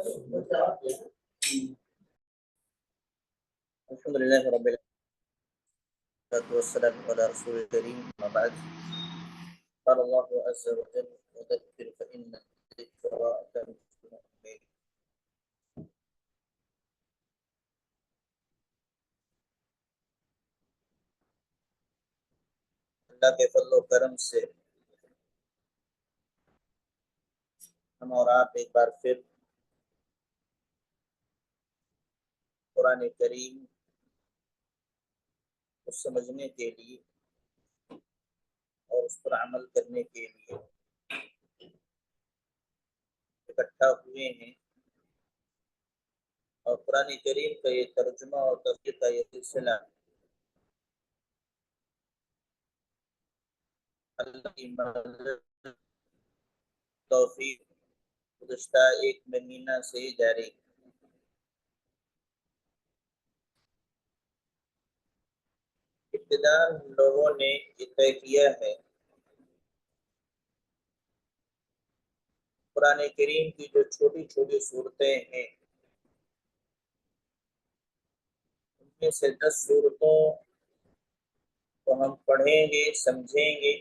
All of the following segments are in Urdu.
الحمد لله رب العالمين والصلاة على رسول الكريم أما بعد قال الله عز وجل وذكر فإن الذكرى تنفع المؤمنين. اللہ کے فضل و کرم سے ہم اور آپ ایک بار پھر قرآن کریم کو سمجھنے کے لیے اور اس پر عمل کرنے کے لیے اکٹھا ہوئے ہیں، اور قرآن کریم کا یہ ترجمہ اور تفسیر کا یہ سلسلہ اللہ کی مدد توفیق گزشتہ ایک مہینہ سے جاری. ابتدا ہم لوگوں نے یہ طے کیا ہے قرآن کریم کی جو چھوٹی چھوٹی صورتیں ہیں ان میں سے 10 صورتوں کو ہم پڑھیں گے، سمجھیں گے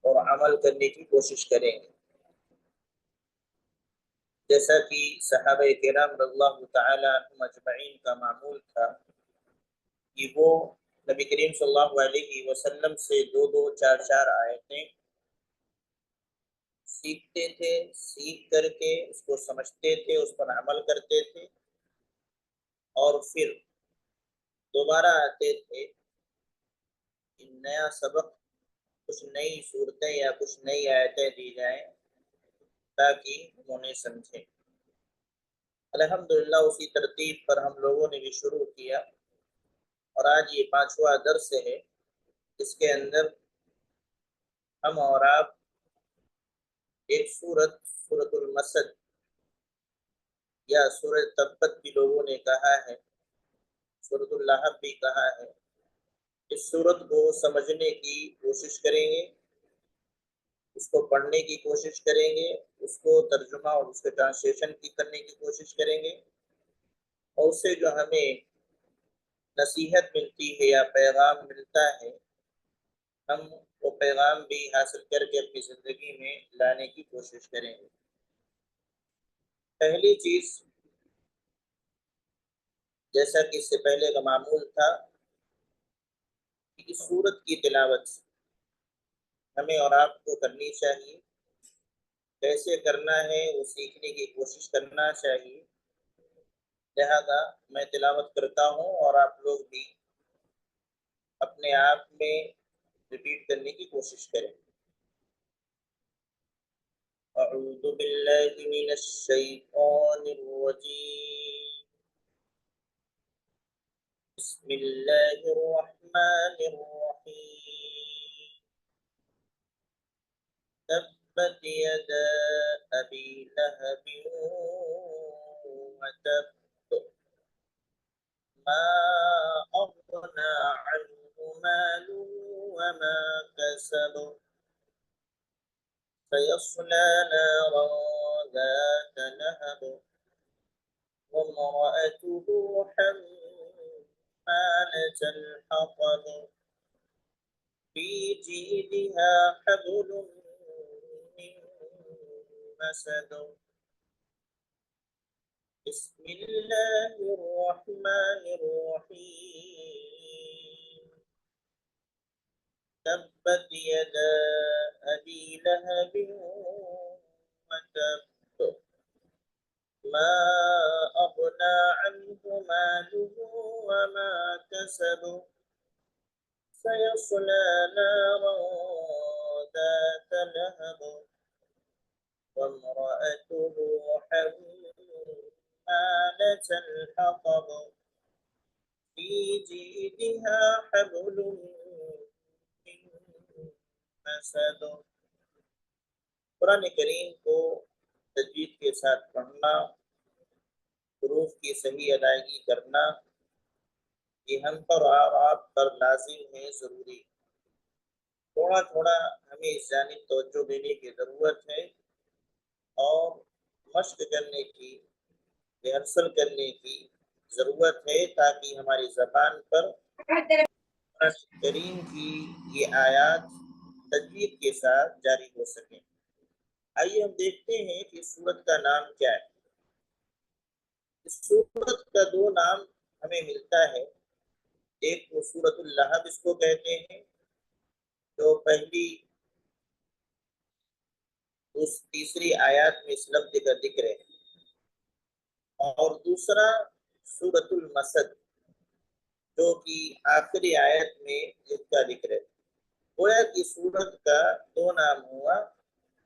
اور عمل کرنے کی کوشش کریں گے، جیسا کہ صحابہ کرام رضی اللہ تعالی عنہم اجمعین کا معمول تھا کہ وہ نبی کریم صلی اللہ علیہ وسلم سے 2 4 آیتیں سیکھتے تھے، سیکھ کر کے اس کو سمجھتے تھے، اس پر عمل کرتے تھے، اور پھر دوبارہ آتے تھے کہ نیا سبق، کچھ نئی صورتیں یا کچھ نئی آیتیں دی جائیں تاکہ ہم انہیں سمجھیں. الحمدللہ اسی ترتیب پر ہم لوگوں نے بھی شروع کیا، اور آج یہ 5واں درس ہے. اس کے اندر ہم اور آپ ایک سورۃ المسد یا سورۃ تبت بھی لوگوں نے کہا ہے، سورۃ اللہب بھی کہا ہے، اس سورت کو سمجھنے کی کوشش کریں گے، اس کو پڑھنے کی کوشش کریں گے، اس کو ترجمہ اور اس کے ٹرانسلیشن کی کرنے کی کوشش کریں گے، اور اس سے جو ہمیں نصیحت ملتی ہے یا پیغام ملتا ہے ہم وہ پیغام بھی حاصل کر کے اپنی زندگی میں لانے کی کوشش کریں گے. پہلی چیز، جیسا کہ اس سے پہلے کا معمول تھا، کہ اس سورت کی تلاوت ہمیں اور آپ کو کرنی چاہیے. کیسے کرنا ہے وہ سیکھنے کی کوشش کرنا چاہیے. لہذا میں تلاوت کرتا ہوں اور آپ لوگ بھی اپنے آپ میں ریپیٹ کرنے کی کوشش کریں. اعوذ باللہ من الشیطان الرجیم، بسم اللہ الرحمن الرحیم. تبت یدا ابی لہب وتب ما اغنى عنه ماله وما كسب سيصلى نارا ذات لهب وامرأته حمالة الحطب في جيدها حبل من مسد. بسم الله الرحمن الرحيم. تبت يدا أبي لهب وتب ما أغنى عنه ماله وما كسب سيصلى نارا ذات لهب وامرأته حمالة الحطب في جيدها حبل من مسد. قرآن کریم کو تجوید کے ساتھ پڑھنا، حروف کی صحیح ادائیگی کرنا، یہ ہم پر اور آپ پر لازم ہے، ضروری. تھوڑا تھوڑا ہمیں اس جانب توجہ دینے کی ضرورت ہے، اور مشق کرنے کی، ریہرسل کرنے کی ضرورت ہے تاکہ ہماری زبان پر قرآن کریم کی یہ آیات تجوید کے ساتھ جاری ہو سکیں۔ آئیے ہم دیکھتے ہیں کہ سورت کا نام کیا ہے۔ اس سورت کا دو نام ہمیں ملتا ہے، ایک وہ سورت اللہب اس کو کہتے ہیں جو پہلی تیسری آیات میں اس لفظ کا ذکر ہے، اور دوسرا سورت المسد جو کہ آخری آیت میں اس کا ذکر ہے۔ گویا کہ سورت کا دو نام ہوا،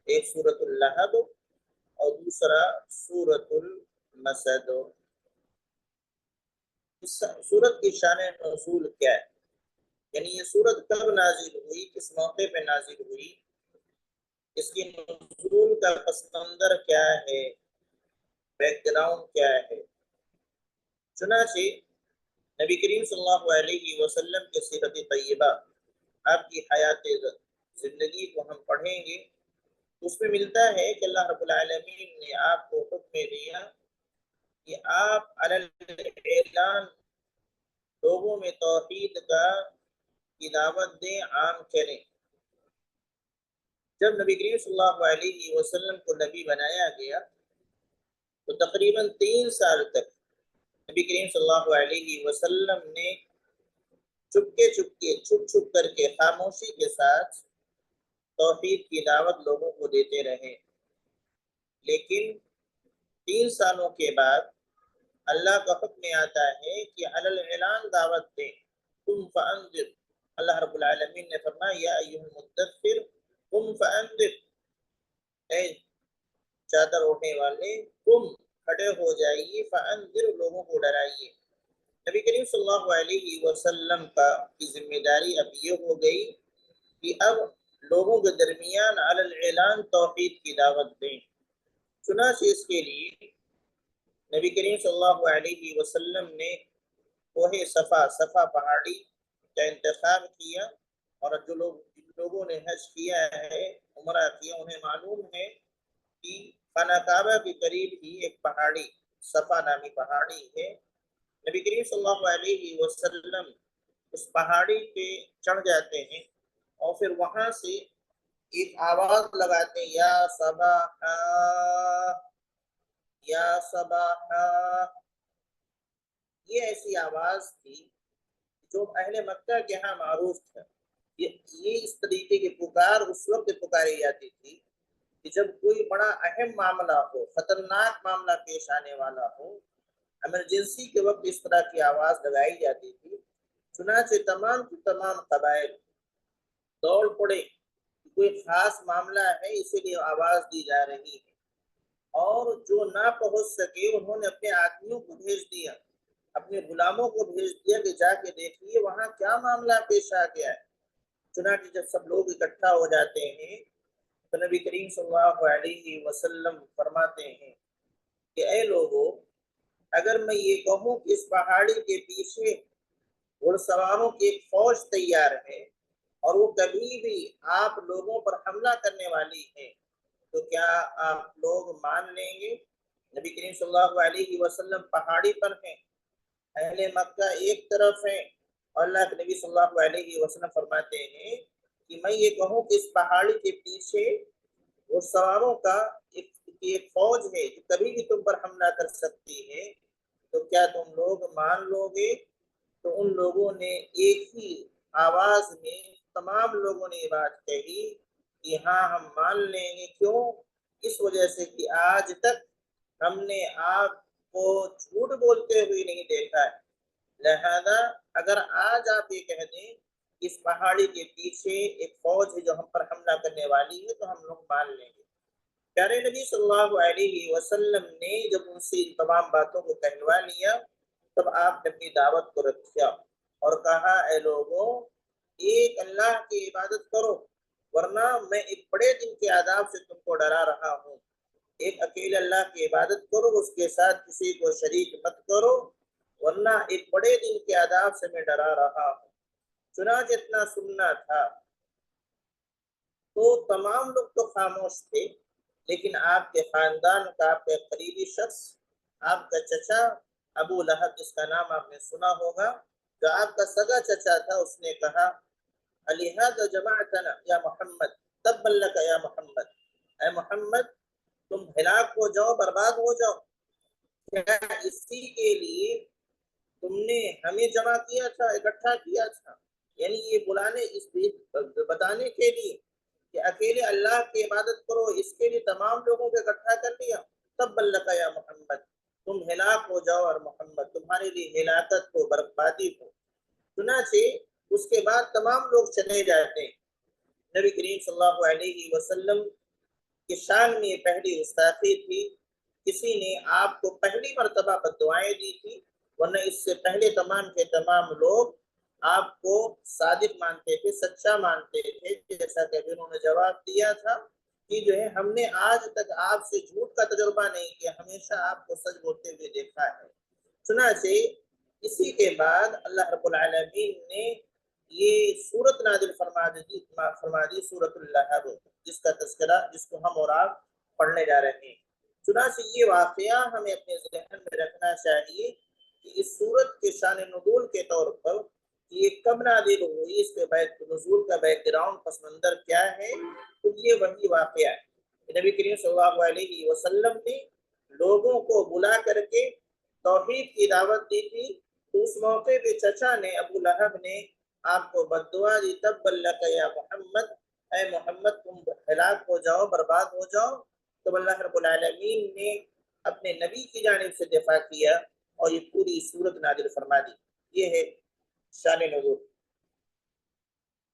ایک سورت اللہب اور دوسرا سورت المسد۔ اس سورت کی شان نزول کیا ہے، یعنی یہ سورت کب نازل ہوئی، کس موقع پہ نازل ہوئی، اس کی نزول کا پس منظر کیا ہے، بیک گراؤنڈ کیا ہے۔ چنانچہ نبی کریم صلی اللہ علیہ وسلم کی سیرت طیبہ، آپ کی حیات زندگی کو ہم پڑھیں گے، اس میں ملتا ہے کہ اللہ رب العالمین نے آپ کو حکم دیا کہ آپ علی الاعلان لوگوں میں توحید کی دعوت دیں، عام کریں۔ جب نبی کریم صلی اللہ علیہ وسلم کو نبی بنایا گیا تو تقریباً 3 سال تک نبی کریم صلی اللہ علیہ وسلم نے چھپ چھپ کر کے خاموشی کے ساتھ توحید کی دعوت لوگوں کو دیتے رہے، لیکن 3 سالوں کے بعد اللہ کا حکم آتا ہے کہ علی الاعلان دعوت دیں، قم فانذر۔ اللہ رب العالمین نے فرمایا یا ایھا المدثر قم فانذر، اے چادر اوڑھنے والے تم کھڑے ہو جائیے، فانذر لوگوں کو ڈرائیے۔ نبی کریم صلی اللہ علیہ وسلم کی ذمہ داری اب یہ ہو گئی کہ اب لوگوں کے درمیان علی الاعلان توحید کی دعوت دیں۔ چنانچہ اس کے لیے نبی کریم صلی اللہ علیہ وسلم نے کوہ صفا پہاڑی کا انتخاب کیا، اور جن لوگوں نے حج کیا ہے، عمرہ کیا، انہیں معلوم ہے کہ خانہ کعبہ کے قریب ہی ایک پہاڑی صفا نامی پہاڑی ہے۔ نبی کریم صلی اللہ علیہ وسلم اس پہاڑی پہ چڑھ جاتے ہیں اور پھر وہاں سے ایک آواز لگاتے ہیں، یا صباحا یا صباحا۔ یہ ایسی آواز تھی جو اہل مکہ کے ہاں معروف تھا۔ یہ اس طریقے کی پکار اس وقت پکاری جاتی تھی کہ جب کوئی بڑا اہم معاملہ ہو، خطرناک معاملہ پیش آنے والا ہو، ایمرجنسی کے وقت اس طرح کی آواز لگائی جاتی تھی۔ چنانچہ تمام قبائل دوڑ پڑے، کوئی خاص معاملہ ہے اسی لیے آواز دی جا رہی ہے، اور جو نہ پہنچ سکے انہوں نے اپنے آدمیوں کو بھیج دیا، اپنے غلاموں کو بھیج دیا کہ جا کے دیکھیے وہاں کیا معاملہ پیش آ گیا ہے۔ چنانچہ جب سب لوگ اکٹھا ہو جاتے ہیں تو نبی کریم صلی اللہ علیہ وسلم فرماتے ہیں کہ اے لوگوں، اگر میں یہ کہوں کہ اس پہاڑی کے پیچھے گھڑ سواروں کی ایک فوج تیار ہے اور وہ کبھی بھی آپ لوگوں پر حملہ کرنے والی ہے، تو کیا آپ لوگ مان لیں گے؟ نبی کریم صلی اللہ علیہ وسلم پہاڑی پر ہیں، اہل مکہ ایک طرف ہیں، اور اللہ کے نبی صلی اللہ علیہ وسلم فرماتے ہیں کہ میں یہ کہوں کہ اس پہاڑی کے پیچھے وہ سواروں کا ایک فوج ہے جو کبھی بھی تم پر حملہ کر سکتی ہے، تو کیا تم لوگ مان لو گے؟ تو ان لوگوں نے ایک ہی آواز میں تمام لوگوں نے یہ بات کہی کہ ہاں ہم مان لیں گے۔ کیوں؟ اس وجہ سے کہ آج تک ہم نے آپ کو جھوٹ بولتے ہوئے نہیں دیکھا ہے، لہذا اگر آج آپ یہ کہہ دیں اس پہاڑی کے پیچھے ایک فوج ہے جو ہم پر حملہ کرنے والی ہے تو ہم لوگ مان لیں گے۔ پیارے نبی صلی اللہ علیہ وسلم نے جب ان سے ان تمام باتوں کو کہلوا لیا تب آپ نے اپنی دعوت کو رکھا اور کہا اے لوگوں، ایک اللہ کی عبادت کرو، ورنہ میں ایک بڑے دن کے عذاب سے تم کو ڈرا رہا ہوں۔ ایک اکیلے اللہ کی عبادت کرو، اس کے ساتھ کسی کو شریک مت کرو، ورنہ ایک بڑے دن کے عذاب سے میں ڈرا رہا ہوں۔ چنانچہ اتنا سننا تھا تو تمام لوگ تو خاموش تھے، لیکن آپ کے خاندان کا آپ کے قریبی شخص آپ کا چچا ابو لہب جس کا نام آپ نے سنا ہوگا جو آپ کا سگا چچا تھا اس نے کہا الہذا جمعتنا یا محمد تبا لک یا محمد اے محمد تم ہلاک ہو جاؤ برباد ہو جاؤ کیا اسی کے لیے تم نے ہمیں جمع کیا تھا اکٹھا کیا تھا یعنی یہ بلانے اس بتانے کے لیے کہ اکیلے اللہ کی عبادت کرو اس کے لیے تمام لوگوں کو اکٹھا کر لیا تب لک یا محمد تم ہلاک ہو جاؤ اور محمد تمہارے لیے ہلاکت ہو بربادی ہو چنانچہ اس کے بعد تمام لوگ چلے جاتے ہیں نبی کریم صلی اللہ علیہ وسلم کی شان میں پہلی گستاخی تھی کسی نے آپ کو پہلی مرتبہ بددعائیں دی تھی ورنہ اس سے پہلے تمام کے تمام لوگ آپ کو صادق مانتے تھے سچا مانتے تھے جیسا کہ انہوں نے جواب دیا تھا کہ جو ہے ہم نے آج تک آپ سے جھوٹ کا تجربہ نہیں کیا ہمیشہ آپ کو سچ بولتے ہوئے دیکھا ہے چنانچہ اسی کے بعد اللہ رب العالمین نے یہ سورت نازل فرما دی سورت اللہب جس کا تذکرہ جس کو ہم اور آپ پڑھنے جا رہے ہیں چنانچہ یہ واقعہ ہمیں اپنے ذہن میں رکھنا چاہیے کہ اس سورت کے شان نزول کے طور پر یہ کب نازل ہوئی اس کے نزول کا بیک گراؤنڈ پس منظر کیا ہے تو یہ وہی واقعہ ہے نبی کریم صلی اللہ علیہ وسلم نے لوگوں کو بلا کر کے توحید کی دعوت دی تھی تو اس موقع پہ چچا نے ابو لہب نے آپ کو بددعا دی تب لک یا محمد اے محمد تم ہلاک ہو جاؤ برباد ہو جاؤ تو اللہ رب العالمین نے اپنے نبی کی جانب سے دفاع کیا اور یہ پوری صورت نازل فرما دی یہ ہے شان نزول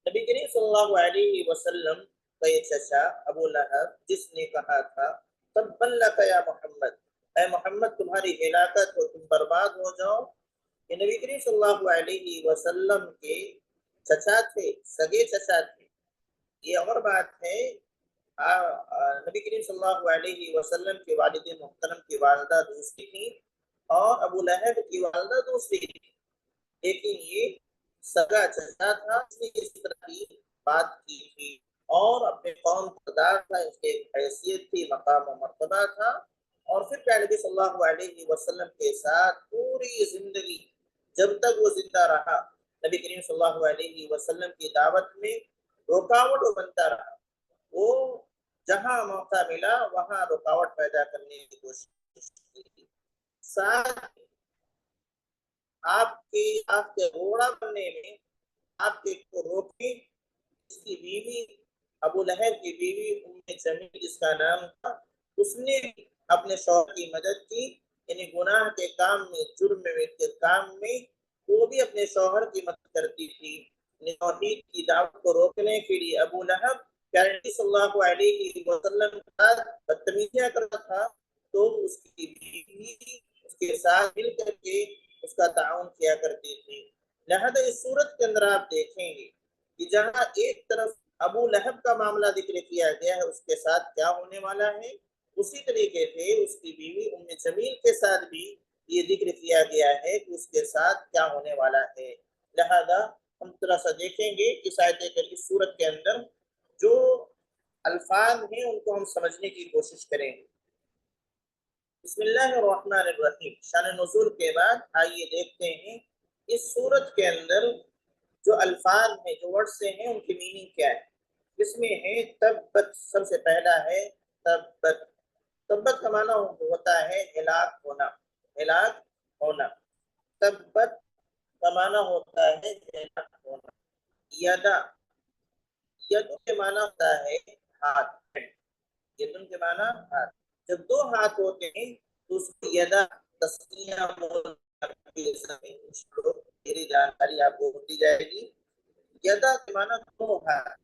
نبی کریم صلی اللہ علیہ وسلم کا یہ چچا ابو لہب جس نے کہا تھا تب لک یا محمد اے محمد تمہاری ہلاکت ہو تم برباد ہو جاؤ کہ نبی کریم صلی اللہ علیہ وسلم کے چچا تھے سگے چچا تھے یہ اور بات ہے نبی کریم صلی اللہ علیہ وسلم کے والد محترم کی والدہ دوسری تھی اور ابو لہب کی والدہ دوسری تھی لیکن یہ سگا چچا تھا اس نے اس طرح کی بات کی تھی اور اپنے قوم قدار تھا اس کی حیثیت تھی مقام و مرتبہ تھا اور پھر کیا نبی صلی اللہ علیہ وسلم کے ساتھ پوری زندگی جب تک وہ زندہ رہا نبی کریم صلی اللہ علیہ وسلم کی دعوت میں رکاوٹ بنتا رہا وہ جہاں موقع ملا وہاں رکاوٹ پیدا کرنے کی کوشش کی ساتھ آپ کے گھوڑا بننے میں آپ کے کو روکنے اس کی بیوی ابو لہب کی بیوی ام جمیل جس کا نام تھا اس نے اپنے شوہر کی مدد کی یعنی گناہ کے کام میں جرم کے کام میں وہ بھی اپنے شوہر کی مدد کرتی تھی توحید کی دعوت کو روکنے کے لیے ابو لہب نبی صلی اللہ علیہ وسلم کا بدتمیزیاں کرتا تھا تو اس کی بیوی اس کے ساتھ مل کر کے اس کا تعاون کیا کرتی تھی لہذا اس صورت کے اندر آپ دیکھیں گے کہ جہاں ایک طرف ابو لہب کا معاملہ ذکر کیا گیا ہے اس کے ساتھ کیا ہونے والا ہے اسی طریقے سے اس کی بیوی ام جمیل کے ساتھ بھی یہ ذکر کیا گیا ہے کہ اس کے ساتھ کیا ہونے والا ہے لہذا ہم تھوڑا سا دیکھیں گے اس آیت کریمہ سورت کے اندر جو الفاظ ہیں ان کو ہم سمجھنے کی کوشش کریں گے بسم اللہ الرحمن الرحیم شان نزول کے بعد آئیے دیکھتے ہیں اس سورت کے اندر جو الفاظ ہیں جو ورڈز ہیں ان کی میننگ کیا ہے اس میں ہے تبت سب سے پہلا ہے تبت تبت کا معنی ہوتا ہے ہلاک ہونا تبت کا معنی ہوتا ہے ہلاک ہونا یدا یدن کے معنی ہوتا ہے ہاتھ یدن کے معنی ہاتھ جب دو ہاتھ ہوتے ہیں تو اس کو یدا تسنیہ میری جانکاری آپ کو ہوتی جائے گی یدا کے معنی دو ہاتھ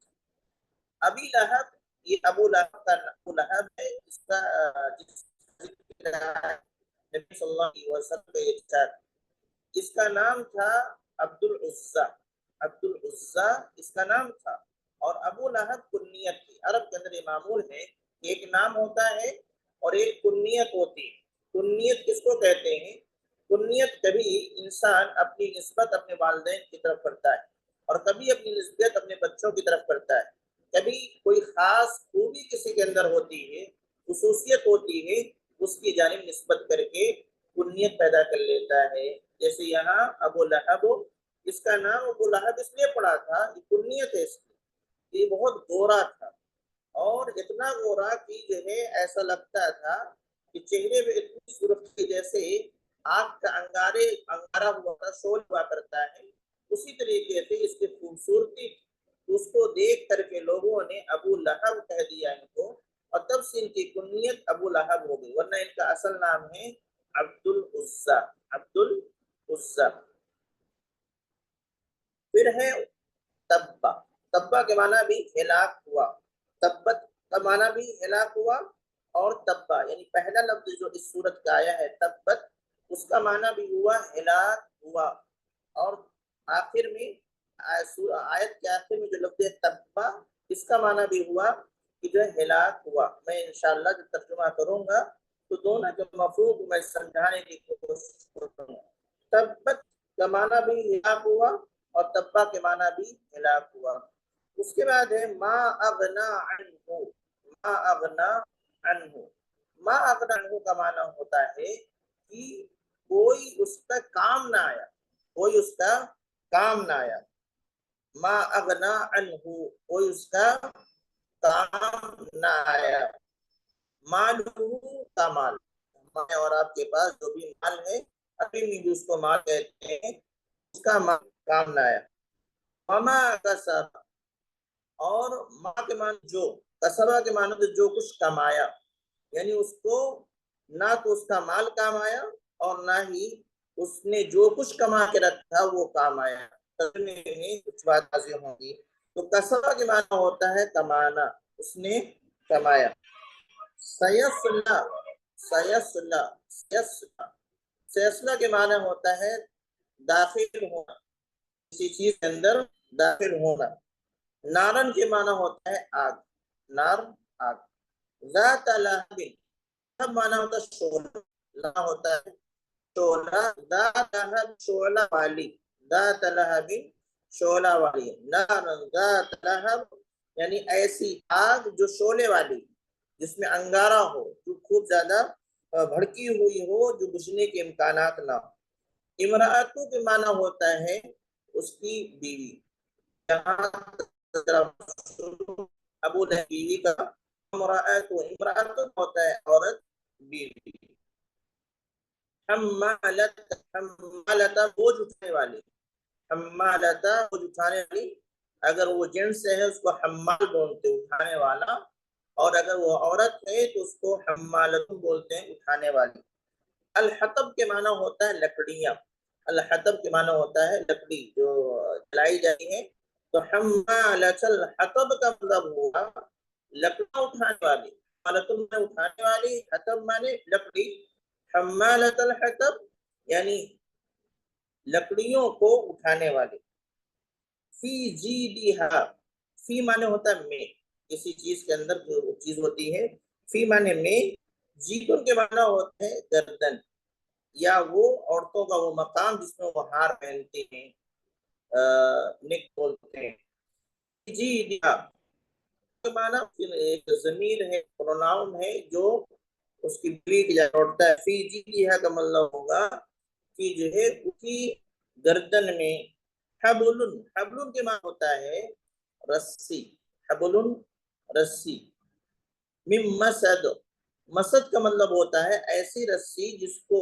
ابی لہب یہ ابو لہب کا ابو لہب ہے اس کا نبی صلی اللہ علیہ وسلم کا یہ اس کا نام تھا عبد العزا اس کا نام تھا اور ابو لہب کنیت تھی عرب کے اندر یہ معمول ہے کہ ایک نام ہوتا ہے اور ایک کنیت ہوتی ہے کنیت کس کو کہتے ہیں کنیت کبھی انسان اپنی نسبت اپنے والدین کی طرف کرتا ہے اور کبھی اپنی نسبت اپنے بچوں کی طرف کرتا ہے کبھی کوئی خاص خوبی کسی کے اندر ہوتی ہے خصوصیت ہوتی ہے اس کی جانب نسبت کر کے کنیت پیدا کر لیتا ہے. جیسے یہاں ابو لہب، اس کا نام ابو لہب اس لیے پڑا تھا، یہ کنیت ہے اس کی، یہ بہت گورا تھا، اور اتنا گورا کہ جو ہے ایسا لگتا تھا کہ چہرے میں اتنی سرخی جیسے آگ کا انگارا ہوا تھا، شول ہوا کرتا ہے، اسی طریقے سے اس کی خوبصورتی، اس کو دیکھ کر کے لوگوں نے ابو لہب کہہ دیا ان کو، اور تب سے ان کی کنیت ابو لہب ہو گئی، ورنہ ان کا اصل نام ہے عبد العزا. عبد العزا. پھر ہے تبا. تبا کے معنی بھی ہلاک ہوا، تبت کا معنی بھی ہلاک ہوا، اور تبا یعنی پہلا لفظ جو اس صورت کا آیا ہے تبت، اس کا معنی بھی ہوا ہلاک ہوا، اور آخر میں آیت کے آخر میں جو لفظ ہے تبا، اس کا معنی بھی ہوا کہ جو ہلاک ہوا. میں انشاءاللہ جب ترجمہ کروں گا تو دونوں کے مفہوم کو میں سمجھانے کی کوشش کروں گا. تبت کا معنی بھی ہلاک ہوا اور تبا کے معنی بھی ہلاک ہوا. اس کے بعد ہے ما اغنا عنہ. ما اغنا عنہ. ما اغنا عنہ کا معنی ہوتا ہے کہ کوئی اس کا کام نہ آیا، کوئی اس کا کام نہ آیا. ما اغنا عنہ، کوئی اس کا کام نہ آیا. مال کا مال، اور آپ کے پاس جو بھی مال ہے ابھی بھی اس کو مال کہتے ہیں، اس کا مال کام نہ آیا. مما کسب، اور ماں کے معنی جو، کسبہ کے معنی تو جو کچھ کمایا، یعنی اس کو نہ تو اس کا مال کام آیا اور نہ ہی اس نے جو کچھ کما کے رکھا وہ کام آیا. کچھ بات واضح ہوگی. تو کسبہ کے معنی ہوتا ہے کمانا، اس نے کمایا. سیصلہ. سیصلہ. سیصلہ. سیصلہ کے معنی ہوتا ہے داخل ہونا، کسی چیز کے اندر داخل ہونا. نارن کے معنی ہوتا ہے آگ، نار آگ. ذات لہب، لہب معنی ہوتا ہے شعلہ، لا ہوتا ہے شعلہ. ذات لہب شعلہ والی، ذات لہب شعلہ والی. نارن ذات لہب یعنی ایسی آگ جو شعلے والی، جس میں انگارہ ہو، جو خوب زیادہ بھڑکی ہوئی ہو، جو بجھنے کے امکانات نہ ہو. امرأتو کے معنی ہوتا ہے اس کی بیوی. ابو لہب بیوی کا، امرأتو ہوتا ہے عورت، بیوی. حمالتا بوجھ اٹھانے والی، حمالتا بوجھ اٹھانے والی. اگر وہ جنس ہے اس کو حمال بولتے ہیں اٹھانے والا، اور اگر وہ عورت ہے تو اس کو حمالت بولتے ہیں اٹھانے والی. الحطب کے معنی ہوتا ہے لکڑیاں. الحطب کے معنی ہوتا ہے لکڑی جو جلائی جاتی ہے. تو حمالت الحطب کا مطلب ہوا لکڑیاں اٹھانے والی. حمالت میں اٹھانے والی، حطب مانے لکڑی. حمالت الحطب یعنی لکڑیوں کو اٹھانے والی. فی جیدہا، فی مانے ہوتا ہے میں، کسی چیز کے اندر جو چیز ہوتی ہے. فی مانے میں. جیدن کے معنی ہوتے ہیں گردن، یا وہ عورتوں کا وہ مقام جس میں وہ ہار پہنتے ہیں، نک بولتے ہیں. جیدہا کے معنی ایک ضمیر ہے، پروناؤن ہے جو اس کی بیوی کی جگہ اٹھتا ہے. فی جیدہا کا مطلب ہوگا کہ جو ہے اس کی گردن میں. حبل، حبل کے معنی ہوتا ہے رسی، حبل رسی. من مسد، مسد کا مطلب ہوتا ہے ایسی رسی جس کو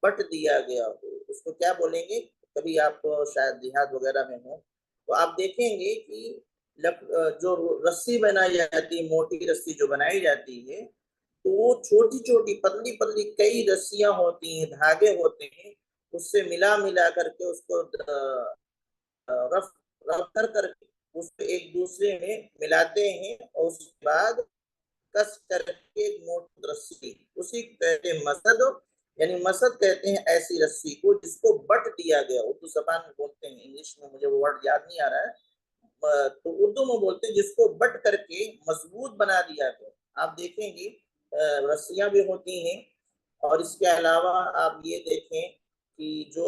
بٹ دیا گیا ہو. اس کو کیا بولیں گے؟ کبھی آپ شاید دیہات وغیرہ میں ہو تو آپ دیکھیں گے کہ جو رسی بنائی جاتی ہے، موٹی رسی جو بنائی جاتی ہے، تو وہ چھوٹی چھوٹی پتلی پتلی کئی رسیاں ہوتی ہیں، دھاگے ہوتے ہیں، اس سے ملا کر کے اس کو رف کر کے اس کو ایک دوسرے میں ملاتے ہیں، اور اس کے بعد کس کر کے موٹی رسی، اسی کہتے ہیں مسد. یعنی مسد کہتے ہیں ایسی رسی کو جس کو بٹ دیا گیا. اردو زبان میں بولتے ہیں، انگلش میں مجھے وہ ورڈ یاد نہیں آ رہا ہے، تو اردو میں بولتے ہیں جس کو بٹ کر کے مضبوط بنا دیا گیا. آپ دیکھیں گے رسیاں بھی ہوتی ہیں، اور اس کے علاوہ آپ یہ دیکھیں کہ جو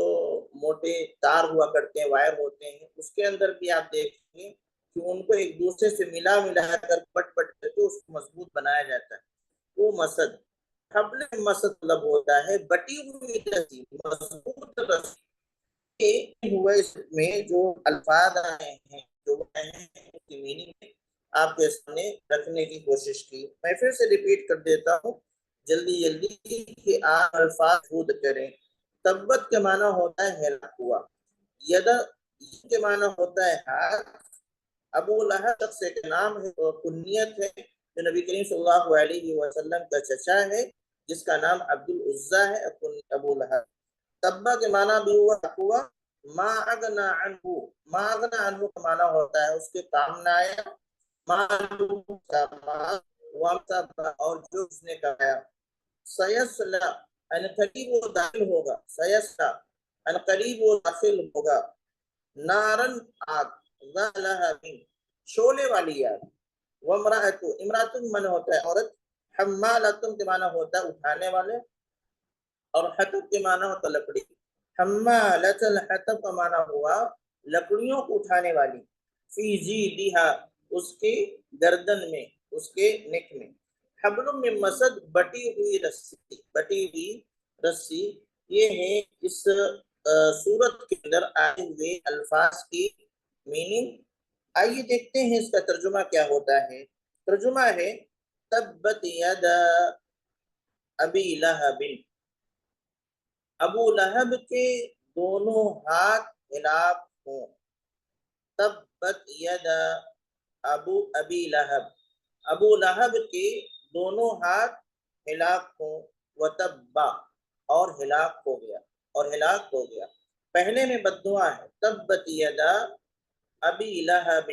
موٹے تار ہوا کرتے ہیں، وائر ہوتے ہیں، اس کے اندر بھی آپ دیکھیں کہ ان کو ایک دوسرے سے ملا کر پٹ کر کے اس کو مضبوط بنایا جاتا ہے، وہ مسد۔ حبل مسد مطلب ہوتا ہے بٹی ہوئی رسی، مضبوط رسی۔ ہوا اس میں جو الفاظ آئے ہیں، جو کی میننگ ہے، آپ کے سامنے رکھنے کی کوشش کی۔ میں پھر سے ریپیٹ کر دیتا ہوں جلدی کہ آپ الفاظ خود کریں۔ تبت کے معنی ہوتا ہے ہلاک ہوا، ید کے معنی ہوتا ہے ہاتھ۔ ابو لہب شخص کا نام ہے اور کنیت ہے جو نبی کریم صلی اللہ علیہ وسلم کا چچا ہے، جس کا نام عبد العزا ہے، ابو لہب۔ تبا کے معنی بھی ہوا ما اغنا عنہ، ما اغنا عنہ کا معنی ہوتا ہے اس کے کام نہ آیا، مالو کا مال، وامتبا اور جو اس نے کمایا۔ سیسلا ان قریب وہ داخل ہوگا، سیسلا ان قریب وہ داخل ہوگا، نارن آگ، ذا لہب شعلے والی آگ۔ وامرأۃ، امرأۃ من ہوتا ہے عورت، حمالۃ کے معنی ہوتا ہے اٹھانے والے، اور حطب کے معنی ہوتا لکڑی۔ حمالۃ الحطب کا معنی ہوا لکڑیوں کو اٹھانے والی، فی جیدہا اس کے گردن میں، اس کے نک میں۔ حبل من مسد بٹی ہوئی رسی، بٹی ہوئی رسی، یہ ہے اس سورت کے اندر آئے ہوئے الفاظ کی میننگ۔ آئیے دیکھتے ہیں اس کا ترجمہ کیا ہوتا ہے۔ ترجمہ ہے تبت یدا ابی لہب، ابو لہب کے دونوں ہاتھ ہلاک ہوں۔ تبت یدا ابی لہب، ابو لہب کے دونوں ہاتھ ہلاک ہوں، وتبا اور ہلاک ہو گیا، اور ہلاک ہو گیا۔ پہلے میں بد دعا ہے، تبت یدا ابی لہب،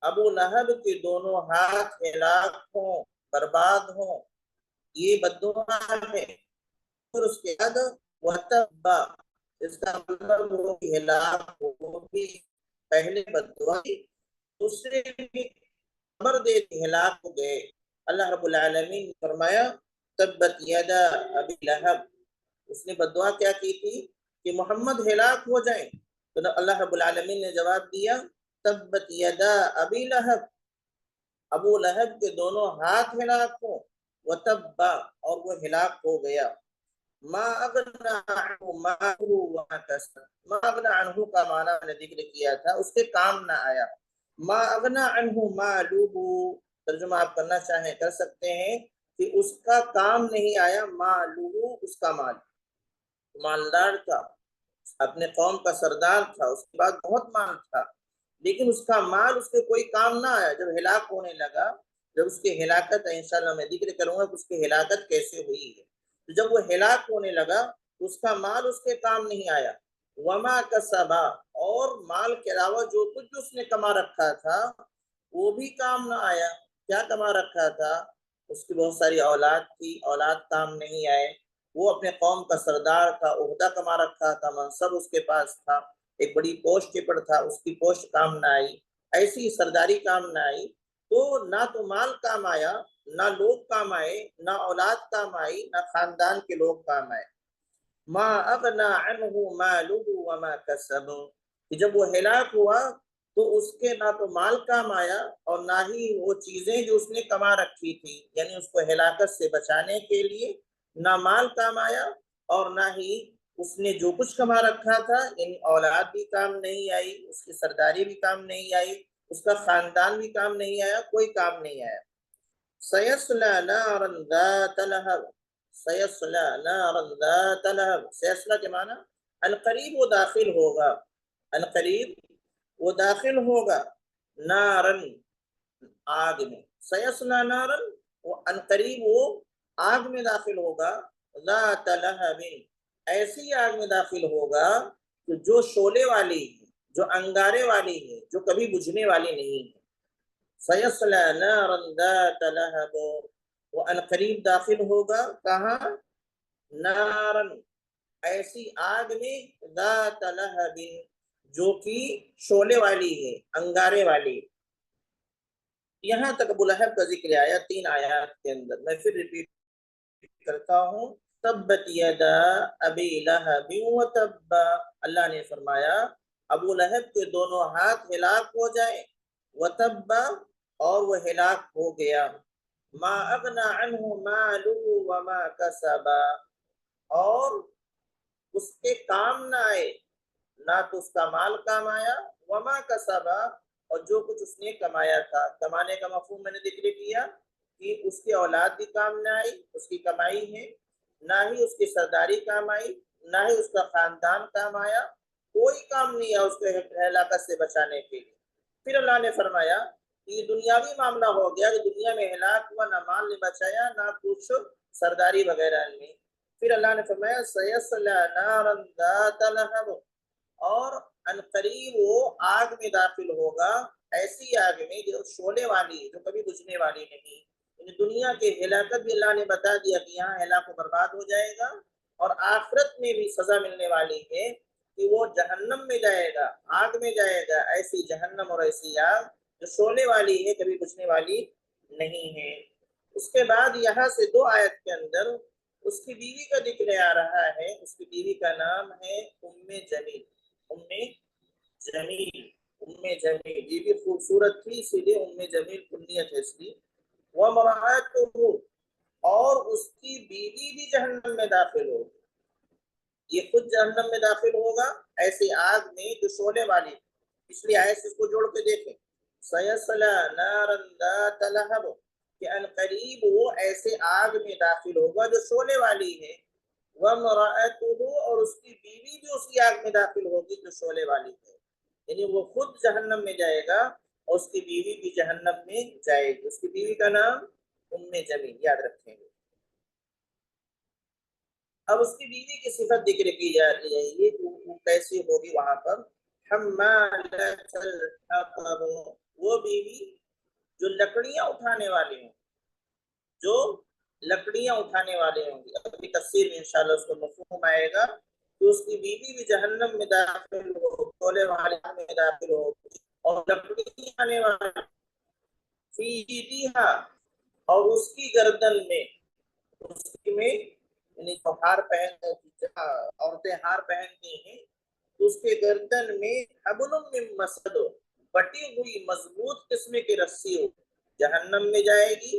ابو لہب کے دونوں ہاتھ ہلاک ہوں، برباد ہوں، یہ بد دعا ہے۔ اور اس کے بعد وتبا، اس کا مطلب وہ ہلاک ہو بھی، پہلے بد دعا دوسرے بھی خبر دے ہلاک ہو گئے۔ اللہ رب العالمین نے فرمایا تبت یدا ابی لہب، اس نے بد دعا کیا کی تھی کہ محمد ہلاک ہو جائیں، تو اللہ رب العالمین نے جواب دیا تبت یدا ابی لہب، ابو لہب کے دونوں ہاتھ ہلاک ہوں، وتبا اور وہ ہلاک ہو گیا۔ ما اغنا عنہ مالہ وما کسب، ما اغنا عنہ کا معنی میں نے ذکر کیا تھا، اس کے کام نہ آیا۔ ما اغنا عنہ مالہ، ترجمہ آپ کرنا چاہیں کر سکتے ہیں کہ اس کا کام نہیں آیا، مالہ اس کا مال، مالدار تھا، اپنے قوم کا سردار تھا، اس کے بعد بہت مال تھا، لیکن اس کا مال اس کے کوئی کام نہ آیا۔ جب ہلاک ہونے لگا، جب اس کی ہلاکت ہے، انشاءاللہ میں ذکر کروں گا کہ اس کی ہلاکت کیسے ہوئی ہے، تو جب وہ ہلاک ہونے لگا تو اس کا مال اس کے کام نہیں آیا۔ وما کسبا، اور مال کے علاوہ جو کچھ اس نے کما رکھا تھا وہ بھی کام نہ آیا۔ کیا کما رکھا تھا؟ اس کی بہت ساری اولاد تھی، اولاد کام نہیں آئے۔ وہ اپنے قوم کا سردار تھا، عہدہ کما رکھا تھا، منصب اس کے پاس تھا، ایک بڑی پوسٹ پر تھا، اس کی پوسٹ کام نہ آئی، ایسی سرداری کام نہ آئی۔ تو نہ تو مال کام آیا، نہ لوگ کام آئے، نہ اولاد کام آئی، نہ خاندان کے لوگ کام آئے۔ ما اغنا عنہ مالہ وما کسب، جب وہ ہلاک ہوا تو اس کے نہ تو مال کام آیا اور نہ ہی وہ چیزیں جو اس نے کما رکھی تھی، یعنی اس کو ہلاکت سے بچانے کے لیے نہ مال کام آیا اور نہ ہی اس نے جو کچھ کما رکھا تھا، یعنی اولاد بھی کام نہیں آئی، اس کی سرداری بھی کام نہیں آئی، اس کا خاندان بھی کام نہیں آیا، کوئی کام نہیں آیا۔ سیصلی نارا ذات لہب، سیصلی نارا ذات لہب، سیصلی کے معنی القریب وہ داخل ہوگا، القریب وہ داخل ہوگا، نارن آگ میں، سیصلی نارن وہ القریب وہ آگ میں داخل ہوگا، ذات لہب ایسی آگ میں داخل ہوگا کہ جو شعلے والی ہے، جو انگارے والی ہے، جو کبھی بجھنے والی نہیں ہے۔ سیصلی نارا ذات لہب، وہ القریب داخل ہوگا کہاں؟ نارن ایسی آگ میں، ذات لہب جو کہ شعلے والی ہے، انگارے والی۔ یہاں تک ابو لہب کا ذکر آیا 3 آیات کے اندر۔ میں پھر ریپیٹ کرتا ہوں، تبت یدا ابی لہب وتب، اللہ نے فرمایا ابو لہب کے دونوں ہاتھ ہلاک ہو جائیں، وتب اور وہ ہلاک ہو گیا، ما اغنا عنہ مالہ وما کسب اور اس کے کام نہ آئے، نہ تو اس کا مال کام آیا، وما کسب اور جو کچھ اس نے کمایا تھا۔ کمانے کا مفہوم میں نے ذکر کیا کہ اس کی اولاد بھی کام نہ آئی، اس کی کمائی ہے، نہ ہی اس کی سرداری کام آئی، نہ ہی اس کا خاندان کام آیا، کوئی کام نہیں آیا اس کو ہلاکت سے بچانے کے لیے۔ پھر اللہ نے فرمایا کہ یہ دنیاوی معاملہ ہو گیا کہ دنیا میں ہلاک ہوا، نہ مال نے بچایا نہ کچھ سرداری وغیرہ نے۔ پھر اللہ نے فرمایا سیصلی نارا ذات لہب اور عنقریب وہ آگ میں داخل ہوگا، ایسی آگ میں جو شعلے والی ہے، جو کبھی بجھنے والی نہیں۔ یعنی دنیا کے ہلاکت بھی اللہ نے بتا دیا کہ یہاں ہلاک و برباد ہو جائے گا، اور آخرت میں بھی سزا ملنے والی ہے کہ وہ جہنم میں جائے گا، آگ میں جائے گا، ایسی جہنم اور ایسی آگ جو شعلے والی ہے، کبھی بجھنے والی نہیں ہے۔ اس کے بعد یہاں سے 2 آیت کے اندر اس کی بیوی کا ذکر آ رہا ہے۔ اس کی بیوی کا نام ہے ام جمیل۔ ام جمیل، ام جمیل، یہ بھی خوبصورت تھی اسی لیے ام جمیل کنیت ہے اس کی۔ وامرأتہ اور اس کی بیوی بھی جہنم میں داخل ہوگی، یہ خود جہنم میں داخل ہوگا ایسی آگ میں جو شعلے والی، اس لیے آیت اس کو جوڑ کے دیکھیں، سیصلی نارا ذات لہب کہ ان قریب وہ ایسے آگ میں داخل ہوگا جو شعلے والی ہے، وامرأتہ اور اس کی بیوی بھی اسی آگ میں داخل ہوگی جو شعلے والی ہے، یعنی وہ خود جہنم میں جائے گا اور اس کی بیوی بھی جہنم میں جائے گی۔ اس کی بیوی کا نام ام جمیل، یاد رکھیں گے۔ اب اس کی بیوی کی صفت ذکر کی جا رہی ہے، یہ وہ کیسی ہوگی وہاں پر، حمالۃ الحطب وہ بیوی جو لکڑیاں اٹھانے والی ہوں، جو لکڑیاں اٹھانے والے ہوں گی۔ ابھی تفسیر میں انشاءاللہ اس کو مفہوم آئے گا کہ اس کی بیوی بھی جہنم میں داخل ہو، شعلے والے میں داخل ہو، اور لکڑی آنے والا فی جیدہا اور اس کی گردن میں، اس میں یعنی تو ہار پہن، عورتیں ہار پہنتی ہیں، اس کے گردن میں حبل من مسد بٹی ہوئی مضبوط قسم کی رسی ہو، جہنم میں جائے گی،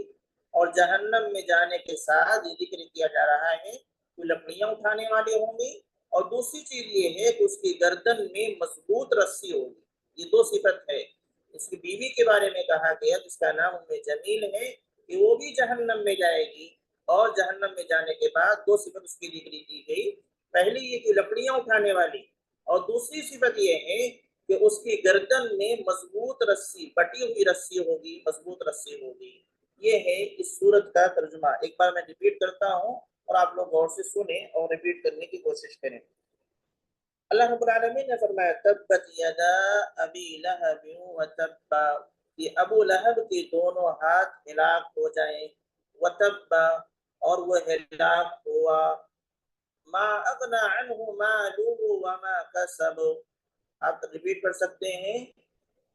اور جہنم میں جانے کے ساتھ یہ ذکر کیا جا رہا ہے کہ لکڑیاں اٹھانے والے ہوں گے، اور دوسری چیز یہ ہے کہ اس کی گردن میں مضبوط رسی ہوگی۔ یہ 2 صفت ہے۔ اس کی بیوی کے بارے میں کہا گیا جس کا نام ام جمیل ہے کہ وہ بھی جہنم میں جائے گی، اور جہنم میں جانے کے بعد 2 صفت اس کی ذکر کی گئی، پہلی یہ کہ لکڑیاں اٹھانے والی، اور دوسری صفت یہ ہے کہ اس کی گردن میں مضبوط رسی، بٹی ہوئی رسی ہوگی، مضبوط رسی ہوگی۔ یہ ہے اس سورت کا ترجمہ۔ ایک بار میں ریپیٹ کرتا ہوں اور آپ لوگ غور سے سنیں اور ریپیٹ کرنے کی کوشش کریں۔ اللہ رب العالمین نے فرمایا تبت یدا ابی لہب وتب، یہ ابو لہب کے دونوں ہاتھ ہلاک ہو جائیں، وتب اور وہ ہلاک ہوا، ما اغنا عنہ مالہ وما کسب، آپ ریپیٹ کر سکتے ہیں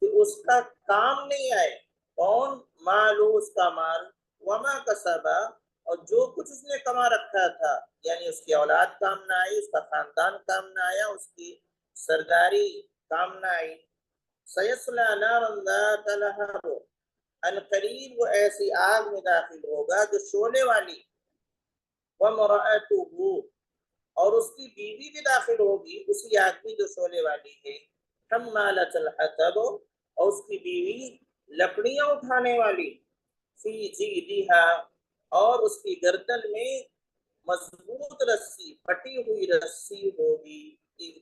کہ اس کا کام نہیں آئے، کون؟ مالو اس کا مال، وما کسبا اور جو کچھ اس نے کما رکھا تھا، یعنی اس کی اولاد کام نہ آئی، اس کا خاندان کام نہ آیا، اس کی سرداری کام نہ آئی۔ سیصلی نارا ذات لہب ان قریب وہ ایسی آگ میں داخل ہوگا جو شعلے والی، وامرأتہ اور اس کی بیوی بھی داخل ہوگی اسی آگ میں جو شعلے والی ہے، حمالۃ الحطب اور اس کی بیوی لکڑیاں اٹھانے والی، فی جیدہا اور اس کی گردن میں مضبوط رسی، پھٹی ہوئی رسی ہوگی۔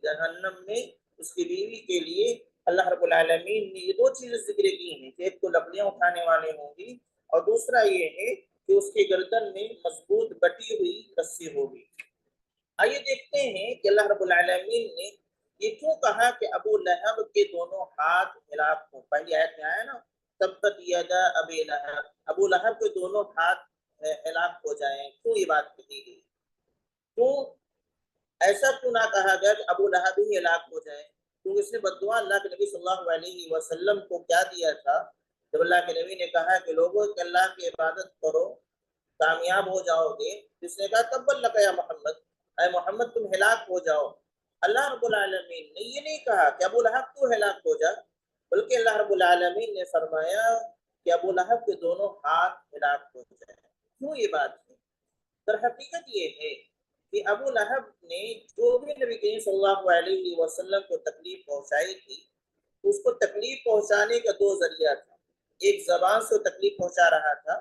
جہنم میں اس کی بیوی کے لیے اللہ رب العالمین نے یہ 2 چیزیں ذکر کی ہیں، ایک تو لکڑیاں اٹھانے والے ہوں گی، اور دوسرا یہ ہے کہ اس کی گردن میں مضبوط بٹی ہوئی رسی ہوگی۔ آئیے دیکھتے ہیں کہ اللہ رب العالمین نے یہ کیوں کہا کہ ابو لہب کے دونوں ہاتھ ہلاک ہوں۔ پہلی آیت میں آیا نا تبت یدا ابی لہب، ابو لہب کے دونوں ہاتھ ہلاک ہو جائیں، کیوں یہ بات کہی گئی؟ کیوں ایسا کیوں نہ کہا گیا کہ ابو لہب ہی ہلاک ہو جائے؟ کیونکہ اس نے بددعا اللہ کے نبی صلی اللہ علیہ وسلم کو کیا دیا تھا؟ جب اللہ کے نبی نے کہا کہ لوگوں کہ اللہ کی عبادت کرو کامیاب ہو جاؤ گے، جس نے کہا تبت لک یا محمد، اے محمد تم ہلاک ہو جاؤ۔ اللہ رب العالمین نے یہ نہیں کہا کہ ابو لہب تو ہلاک ہو جا، بلکہ اللہ رب العالمین نے فرمایا کہ ابو لہب کے دونوں ہاتھ ہلاک ہو جائیں۔ کیوں یہ بات ہے؟ در حقیقت یہ ہے کہ ابو لہب نے جو بھی نبی کریم صلی اللہ علیہ وسلم کو تکلیف پہنچائی تھی، اس کو تکلیف پہنچانے کا دو ذریعہ تھا۔ ایک زبان سے تکلیف پہنچا رہا تھا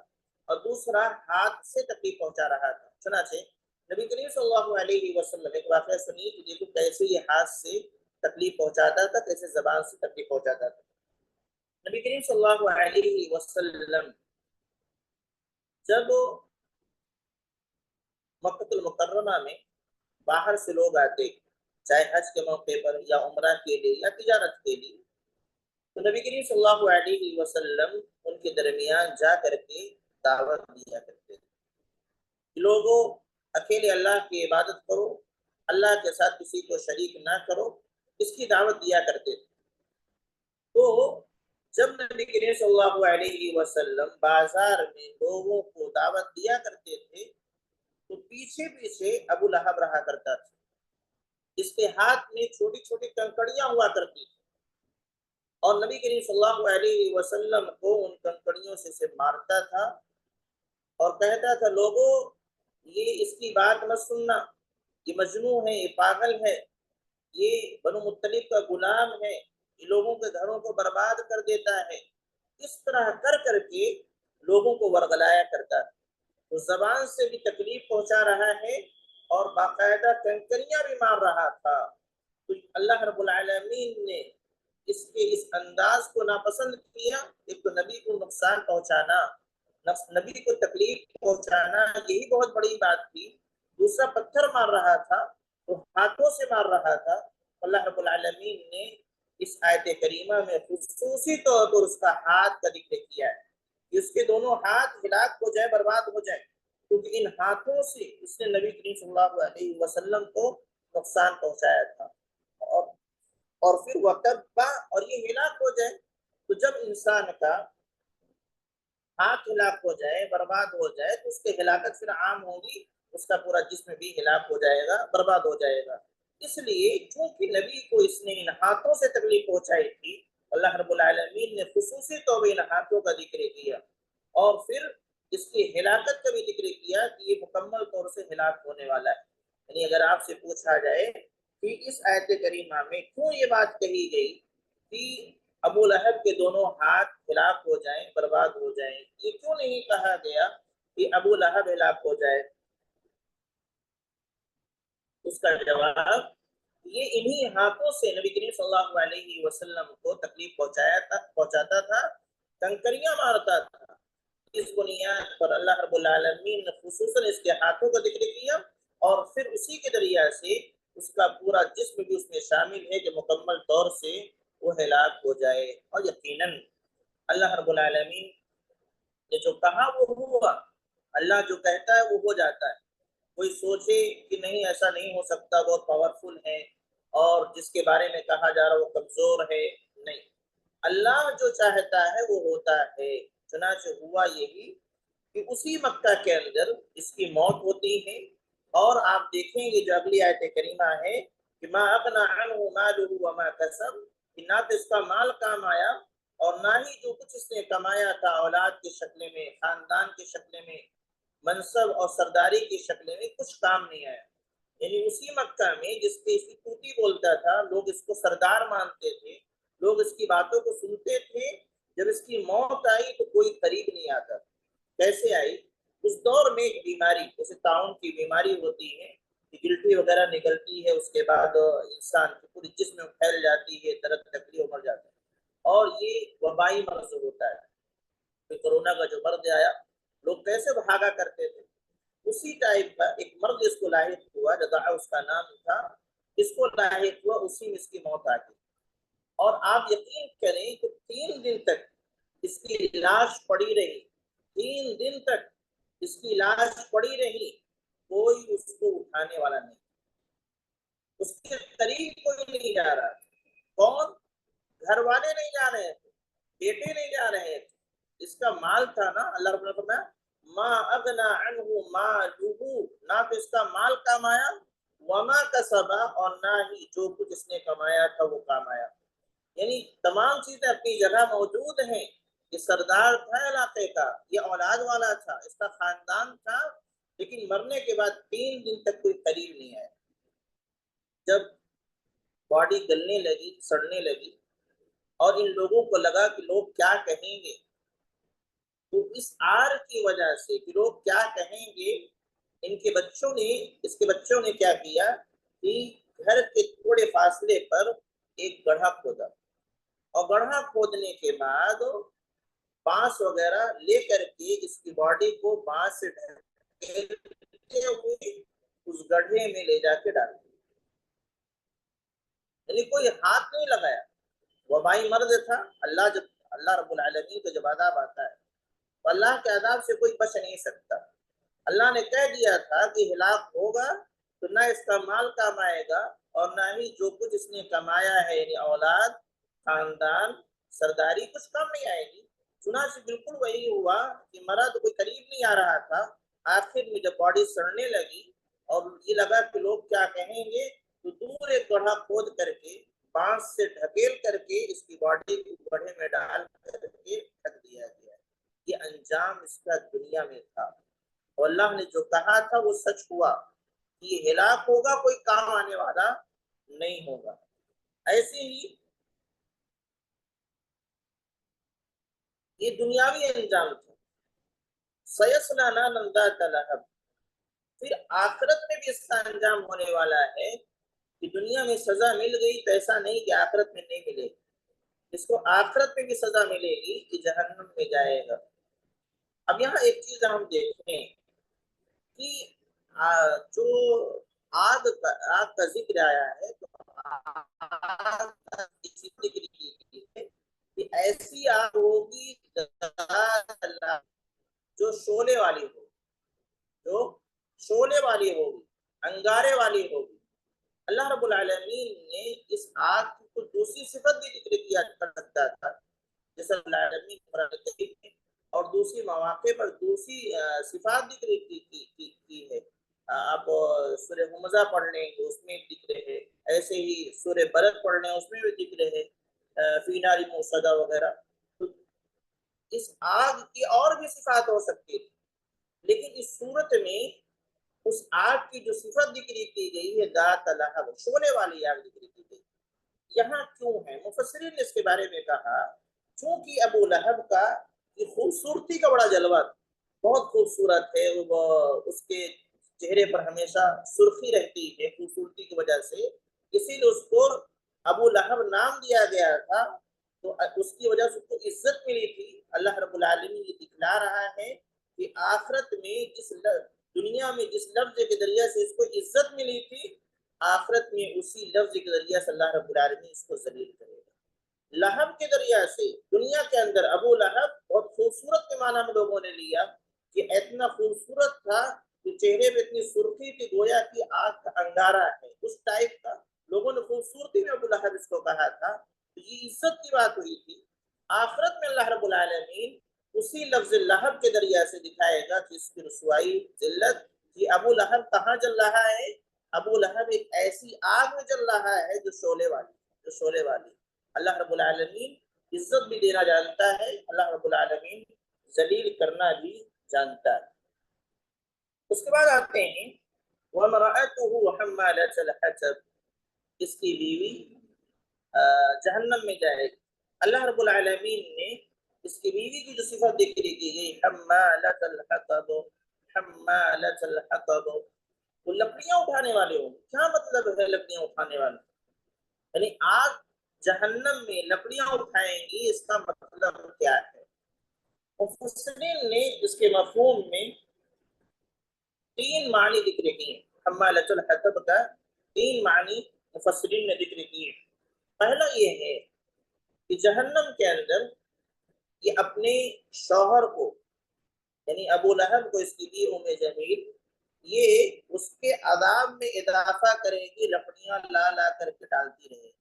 اور دوسرا ہاتھ سے تکلیف پہنچا رہا تھا۔ چنانچہ نبی کریم صلی اللہ علیہ وسلم ایک واقعہ سنیے کہ دیکھو کیسے یہ ہاتھ سے تکلیف پہنچاتا تھا، کیسے زبان سے تکلیف پہنچاتا تھا۔ نبی کریم صلی اللہ علیہ وسلم جب مکہ المکرمہ میں باہر سے لوگ آتے، چاہے حج کے موقع پر یا عمرہ کے لیے یا تجارت کے لیے، تو نبی کریم صلی اللہ علیہ وسلم ان کے درمیان جا کر کے دعوت دیا کرتے تھے۔ لوگوں اکیلے اللہ کی عبادت کرو، اللہ کے ساتھ کسی کو شریک نہ کرو، اس کی دعوت دیا کرتے تھے۔ تو جب نبی کریم صلی اللہ علیہ وسلم بازار میں لوگوں کو دعوت دیا کرتے تھے تو پیچھے پیچھے ابو لہب رہا کرتا تھا۔ اس کے ہاتھ میں چھوٹی چھوٹی کنکڑیاں ہوا کرتی تھی اور نبی کریم صلی اللہ علیہ وسلم کو ان کنکڑیوں سے مارتا تھا اور کہتا تھا لوگوں یہ اس کی بات مت سننا، یہ مجنون ہے، یہ پاگل ہے، یہ بنو مطلب کا غلام ہے، یہ لوگوں کے گھروں کو برباد کر دیتا ہے۔ اس طرح کر کر کے لوگوں کو ورغلایا کرتا ہے۔ تو زبان سے بھی تکلیف پہنچا رہا ہے اور باقاعدہ کنکریاں بھی مار رہا تھا۔ تو اللہ رب العالمین نے اس کے اس انداز کو ناپسند کیا۔ ایک تو نبی کو نقصان پہنچانا، نبی کو تکلیف پہنچانا، یہی بہت بڑی بات تھی۔ دوسرا پتھر مار رہا تھا، تو ہاتھوں سے مار رہا تھا۔ اللہ رب العالمین نے اس آیت کریمہ میں خصوصی طور پر اس کا ہاتھ کا ذکر کیا ہے کہ اس کے دونوں ہاتھ ہلاک ہو جائے، برباد ہو جائے، کیونکہ ان ہاتھوں سے اس نے نبی کریم صلی اللہ علیہ وسلم کو نقصان پہنچایا تھا۔ اور پھر وقت اور یہ ہلاک ہو جائے، تو جب انسان کا ہاتھ ہلاک ہو جائے، برباد ہو جائے، تو اس کی ہلاکت پھر عام ہوگی، اس کا پورا جسم بھی ہلاک ہو جائے گا، برباد ہو جائے گا۔ اس لیے چونکہ نبی کو اس نے ان ہاتھوں سے تکلیف پہنچائی تھی، اللہ رب العالمین نے خصوصی طور پر ان ہاتھوں کا ذکر کیا اور پھر اس کی ہلاکت کا بھی ذکر کیا کہ یہ مکمل طور سے ہلاک ہونے والا ہے۔ یعنی اگر آپ سے پوچھا جائے کہ اس آیت کریمہ میں کیوں یہ بات کہی گئی کہ ابو لہب کے دونوں ہاتھ ہلاک ہو جائیں، برباد ہو جائیں، یہ کیوں نہیں کہا گیا کہ ابو لہب ہلاک ہو جائے؟ اس کا جواب یہ انہی ہاتھوں سے نبی کریم صلی اللہ علیہ وسلم کو تکلیف پہنچاتا تھا، کنکریاں مارتا تھا۔ اس بنیاد پر اللہ رب العالمین نے خصوصاً اس کے ہاتھوں کا ذکر کیا اور پھر اسی کے ذریعہ سے اس کا پورا جسم بھی اس میں شامل ہے کہ مکمل طور سے وہ ہلاک ہو جائے۔ اور یقیناً اللہ رب العالمین نے جو کہا وہ ہوا، اللہ جو کہتا ہے وہ ہو جاتا ہے۔ کوئی سوچے کہ نہیں ایسا نہیں ہو سکتا، بہت پاورفل ہے اور جس کے بارے میں کہا جا رہا وہ کمزور ہے، نہیں، اللہ جو چاہتا ہے وہ ہوتا ہے۔ چنانچہ ہوا یہی کہ اسی مکہ کے اندر اس کی موت ہوتی ہے اور آپ دیکھیں گے جو اگلی آیت کریمہ ہے کہ ما اغنى عنه ماله وما كسب، کہ نہ تو اس کا مال کام آیا اور نہ ہی جو کچھ اس نے کمایا تھا اولاد کی شکل میں، خاندان کی شکل میں، منصب اور سرداری کی شکل میں، کچھ کام نہیں آیا۔ یعنی اسی مکہ میں جس کے اس کی توتی بولتا تھا، لوگ اس کو سردار مانتے تھے، لوگ اس کی باتوں کو سنتے تھے، جب اس کی موت آئی تو کوئی قریب نہیں آتا۔ کیسے آئی؟ اس دور میں ایک بیماری جیسے طاعون کی بیماری ہوتی ہے کہ گلٹی وغیرہ نکلتی ہے، اس کے بعد انسان کی پوری جسم میں پھیل جاتی ہے، درد تکلیف مر جاتا ہے اور یہ وبائی مرض ہوتا ہے۔ کہ کورونا کا جو مرض آیا، لوگ کیسے بھاگا کرتے تھے، اسی ٹائپ کا ایک مرض اس کو لاحق ہوا، جزا اس کا نام تھا، اس کو لاحق ہوا، اسی میں اس کی موت آ گئی۔ اور آپ یقین کریں کہ 3 دن تک اس کی لاش پڑی رہی، 3 دن تک اس کی لاش پڑی رہی، کوئی اس کو اٹھانے والا نہیں، اس کے قریب کوئی نہیں جا رہا۔ کون؟ گھر والے نہیں جا رہے تھے، بیٹے نہیں جا رہے تھے، اس کا مال تھا نا، اللہ رب العالمین فرمایا ما اغنا عنہ مالہ، نہ تو اس کا مال کام آیا، وما کسب، اور نہ ہی جو کچھ اس نے کمایا تھا وہ کام آیا۔ یعنی تمام چیزیں اپنی جگہ موجود ہیں. یہ سردار تھا علاقے کا, یہ اولاد والا تھا, اس کا خاندان تھا, لیکن مرنے کے بعد 3 دن تک کوئی قریب نہیں آیا. جب باڈی گلنے لگی, سڑنے لگی, اور ان لوگوں کو لگا کہ لوگ کیا کہیں گے, تو اس آر کی وجہ سے کہ لوگ کیا کہیں گے, اس کے بچوں نے کیا کیا کہ گھر کے تھوڑے فاصلے پر ایک گڑھا کھودا, اور گڑھا کھودنے کے بعد بانس وغیرہ لے کر کے اس کی باڈی کو بانس سے ڈھکتے ہوئے اس گڑھے میں لے جا کے ڈال دیا. یعنی کوئی ہاتھ نہیں لگایا. وبائی مرض تھا. اللہ رب العالمین کو جب عذاب آتا ہے تو اللہ کے عذاب سے کوئی بچ نہیں سکتا. اللہ نے کہہ دیا تھا کہ ہلاک ہوگا تو نہ اس کا مال کام آئے گا, اور نہ ہی جو کچھ اس نے کمایا ہے یعنی اولاد, خاندان, سرداری, کچھ کم نہیں آئے گی. چنانچہ بالکل وہی ہوا کہ مرا تو کوئی قریب نہیں آ رہا تھا. آخر میں جب باڈی سڑنے لگی اور یہ لگا کہ لوگ کیا کہیں گے, تو دور ایک گڑھا کھود کر کے بانس سے ڈھکیل کر کے اس کی باڈی کو گڑھے میں ڈال کر کے ڈھک دیا گیا. یہ انجام اس کا دنیا میں تھا, اور اللہ نے جو کہا تھا وہ سچ ہوا کہ یہ ہلاک ہوگا, کوئی کام آنے والا نہیں ہوگا. ایسے ہی یہ دنیاوی انجام تھا. سیصلی نارا ذات لہب. پھر آخرت میں بھی اس کا انجام ہونے والا ہے کہ دنیا میں سزا مل گئی تو ایسا نہیں کہ آخرت میں نہیں ملے گی. اس کو آخرت میں بھی سزا ملے گی کہ جہنم میں جائے گا. اب یہاں ایک چیز ہم دیکھیں کہ جو آگ کا ذکر آیا ہے, تو آگ کا ذکر کہ ایسی آگ ہوگی جو شعلے والی ہوگی, جو شعلے والی ہوگی, انگارے والی ہوگی. اللہ رب العالمین نے اس آگ کی کچھ دوسری صفت بھی ذکر کیا کر سکتا تھا, جیسے اللہ العالمین قرآن کریم میں اور دوسری مواقع پر دوسری صفات ذکر کی ہے. آپ سورہ حمزہ پڑھ لیں گے, اس میں ذکر ہے. ایسے ہی سورہ بلد پڑھ لیں, اس میں بھی ذکر ہے, فی نار موصدہ وغیرہ. تو اس آگ کی اور بھی صفات ہو سکتی ہے, لیکن اس صورت میں اس آگ کی جو صفت ذکر کی گئی ہے ذات لہب, شعلے والی آگ ذکر کی گئی. یہاں کیوں ہے؟ مفسرین نے اس کے بارے میں کہا چونکہ ابو لہب کا یہ خوبصورتی کا بڑا جلوہ تھا, بہت خوبصورت ہے وہ, اس کے چہرے پر ہمیشہ سرخی رہتی ہے خوبصورتی کی وجہ سے, اسی لیے اس کو ابو لہب نام دیا گیا تھا. تو اس کی وجہ سے اس کو عزت ملی تھی. اللہ رب العالمین یہ دکھلا رہا ہے کہ آخرت میں دنیا میں جس لفظ کے ذریعے سے اس کو عزت ملی تھی, آخرت میں اسی لفظ کے ذریعے سے اللہ رب العالمین اس کو ذلیل کرے گا. لہب کے ذریعے سے دنیا کے اندر ابو لہب بہت خوبصورت کے معنی میں لوگوں نے لیا کہ اتنا خوبصورت تھا کہ چہرے پہ اتنی سرخی کی گویا کی آگ کا انگارہ ہے, اس ٹائپ کا لوگوں نے خوبصورتی میں ابو لہب اس کو کہا تھا. تو یہ عزت کی بات ہوئی تھی. آخرت میں اللہ رب العالمین اسی لفظ لہب کے ذریعے سے دکھائے گا کہ اس کی رسوائی, ذلت. یہ ابو لہب کہاں جل رہا ہے؟ ابو لہب ایک ایسی آگ میں جل رہا ہے جو شعلے والی. اللہ رب العالمین عزت بھی دینا جانتا ہے, اللہ رب العالمین ذلیل کرنا بھی جانتا ہے. اس کے بعد آتے ہیں وَامْرَأَتُهُ حَمَّالَةَ الْحَطَبِ, اس کی بیوی جہنم میں جائے گی. اللہ رب العالمین نے اس کی بیوی کی جو صفت ذکر کی گئی حمالۃ الحطب, حمالۃ الحطب, وہ لکڑیاں اٹھانے والے ہوں. کیا مطلب ہے لکڑیاں اٹھانے والے؟ یعنی آگ جہنم میں لکڑیاں اٹھائیں گی, اس کا مطلب کیا ہے؟ مفسرین نے اس کے مفہوم میں 3 معنی ذکر کیے ہیں. حمالۃ الحطب کا 3 معنی مفسرین نے ذکر کیے. پہلا یہ ہے کہ جہنم کے اندر یہ اپنے شوہر کو یعنی ابو لہب کو, اس کی بیوی ام جمیل, یہ اس کے عذاب میں اضافہ کرے گی, لکڑیاں لا لا کر کے ڈالتی رہے.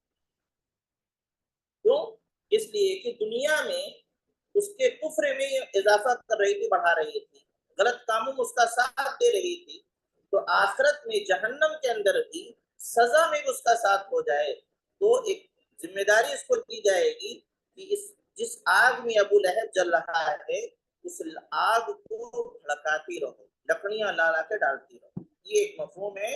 کیوں؟ اس لیے کہ دنیا میں اس کے کفر میں اضافہ کر رہی تھی, بڑھا رہی تھی, غلط کاموں میں اس کا ساتھ دے رہی تھی. تو آخرت میں جہنم کے اندر بھی سزا میں اس کا ساتھ ہو جائے تو ایک ذمہ داری اس کو دی جائے گی کہ جس آگ میں ابو لہب جل رہا ہے اس آگ کو بھڑکاتی رہو، لکڑیاں لا لا کے ڈالتی رہو. یہ ایک مفہوم ہے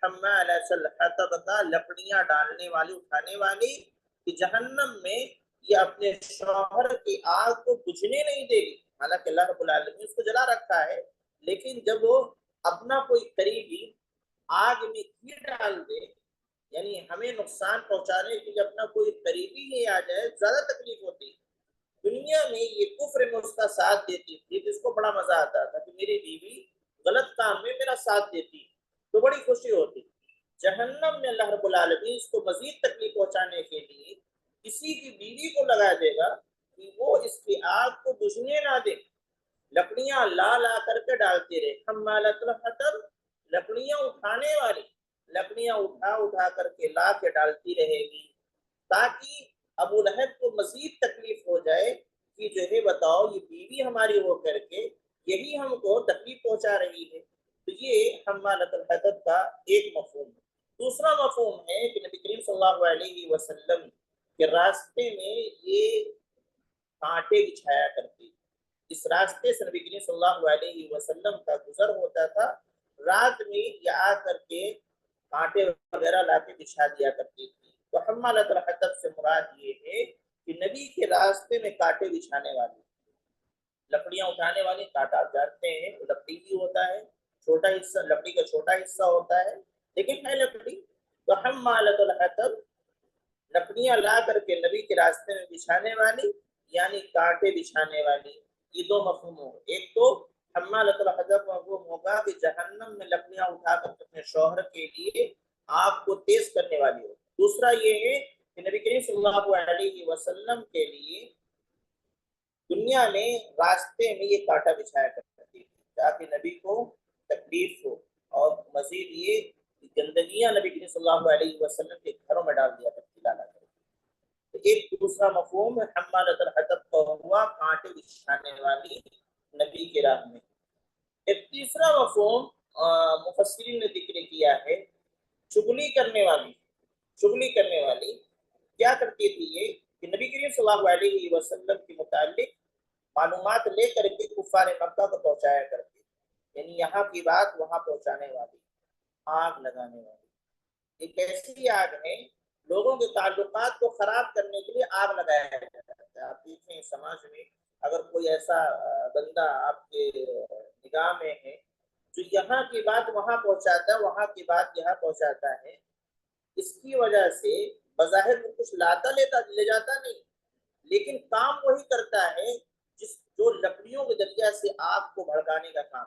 حمالۃ الحطب کا، لکڑیاں ڈالنے والی، اٹھانے والی، کہ جہنم میں یہ اپنے شوہر کی آگ کو بجھنے نہیں دے گی. حالانکہ اللہ رب العالمین اس کو جلا رکھا ہے، لیکن جب وہ اپنا کوئی قریبی آگ میں گھی ڈال دے، یعنی ہمیں نقصان پہنچانے کے لیے اپنا کوئی قریبی ہی آ جائے، زیادہ تکلیف ہوتی ہے. دنیا میں یہ کفر میں اس کا ساتھ دیتی تھی، جس کو بڑا مزہ آتا تھا کہ میری بیوی غلط کام میں میرا ساتھ دیتی تو بڑی خوشی ہوتی. جہنم میں اللہ رب العالمین اس کو مزید تکلیف پہنچانے کے لیے کسی کی بیوی کو لگا دے گا کہ وہ اس کی آگ کو بجھنے نہ دے، لکڑیاں لا لا کر کے ڈالتے رہے. حمالۃ الحطب، لکڑیاں اٹھانے والی، لکڑیاں اٹھا اٹھا کر کے لا کے ڈالتی رہے گی، تاکہ ابو لہب کو مزید تکلیف ہو جائے کہ جو ہے بتاؤ یہ بیوی ہماری ہو کر کے یہی ہم کو تکلیف پہنچا رہی ہے. تو یہ حمالۃ الحطب کا ایک مفہوم ہے. دوسرا مفہوم ہے کہ نبی کریم صلی اللہ علیہ وسلم کے راستے میں یہ کانٹے بچھایا کرتی. اس راستے سے نبی کریم صلی اللہ علیہ وسلم کا گزر ہوتا تھا، رات میں یہ آ کر کے کانٹے وغیرہ لا کے بچھا دیا کرتی تھی. تو حمالۃ الحطب سے مراد یہ ہے کہ نبی کے راستے میں کانٹے بچھانے والی، لکڑیاں اٹھانے والی. کانٹا آپ جانتے ہیں لکڑی ہی ہوتا ہے، چھوٹا حصہ لکڑی کا چھوٹا حصہ ہوتا ہے لیکن ہے لکڑی. تو حمالۃ الحطب، لکڑیاں لا کر کے نبی کے راستے میں بچھانے والی، یعنی کانٹے بچھانے والی. یہ دو مفہوم ہو. ایک تو حمالۃ الحطب مفہوم ہوگا کہ جہنم میں لکڑیاں اٹھا کر اپنے شوہر کے لیے آپ کو تیز کرنے والی ہو. دوسرا یہ ہے کہ نبی کریم صلی اللہ علیہ وسلم کے لیے دنیا میں راستے میں یہ کانٹا بچھایا کرتی تھی تاکہ نبی کو تکلیف ہو، اور مزید یہ گندگیاں نبی کریم صلی اللہ علیہ وسلم کے گھروں میں ڈال دیا کرتی، لانا کرتی. ایک دوسرا مفہوم حمالۃ الحطب کا ہوا کانٹے بچھانے والی نبی کے راہ میں. ایک تیسرا مفہوم مفسرین نے ذکر کیا ہے چغلی کرنے والی. چغلی کرنے والی کیا کرتی تھی یہ کہ نبی کریم صلی اللہ علیہ وسلم کے متعلق معلومات لے کر کے کفار مکہ کو پہنچایا کرتی، یعنی یہاں کی بات وہاں پہنچانے والی، آگ لگانے والی. ایک ایسی آگ ہے لوگوں کے تعلقات کو خراب کرنے کے لیے آگ لگایا جاتا ہے. آپ دیکھیں سماج میں اگر کوئی ایسا بندہ آپ کے نگاہ میں ہے جو یہاں کی بات وہاں پہنچاتا ہے، وہاں کی بات یہاں پہنچاتا ہے، اس کی وجہ سے بظاہر وہ کچھ لاتا لے جاتا نہیں، لیکن کام وہی کرتا ہے جو لکڑیوں کے ذریعہ سے آگ کو بھڑکانے کا کام.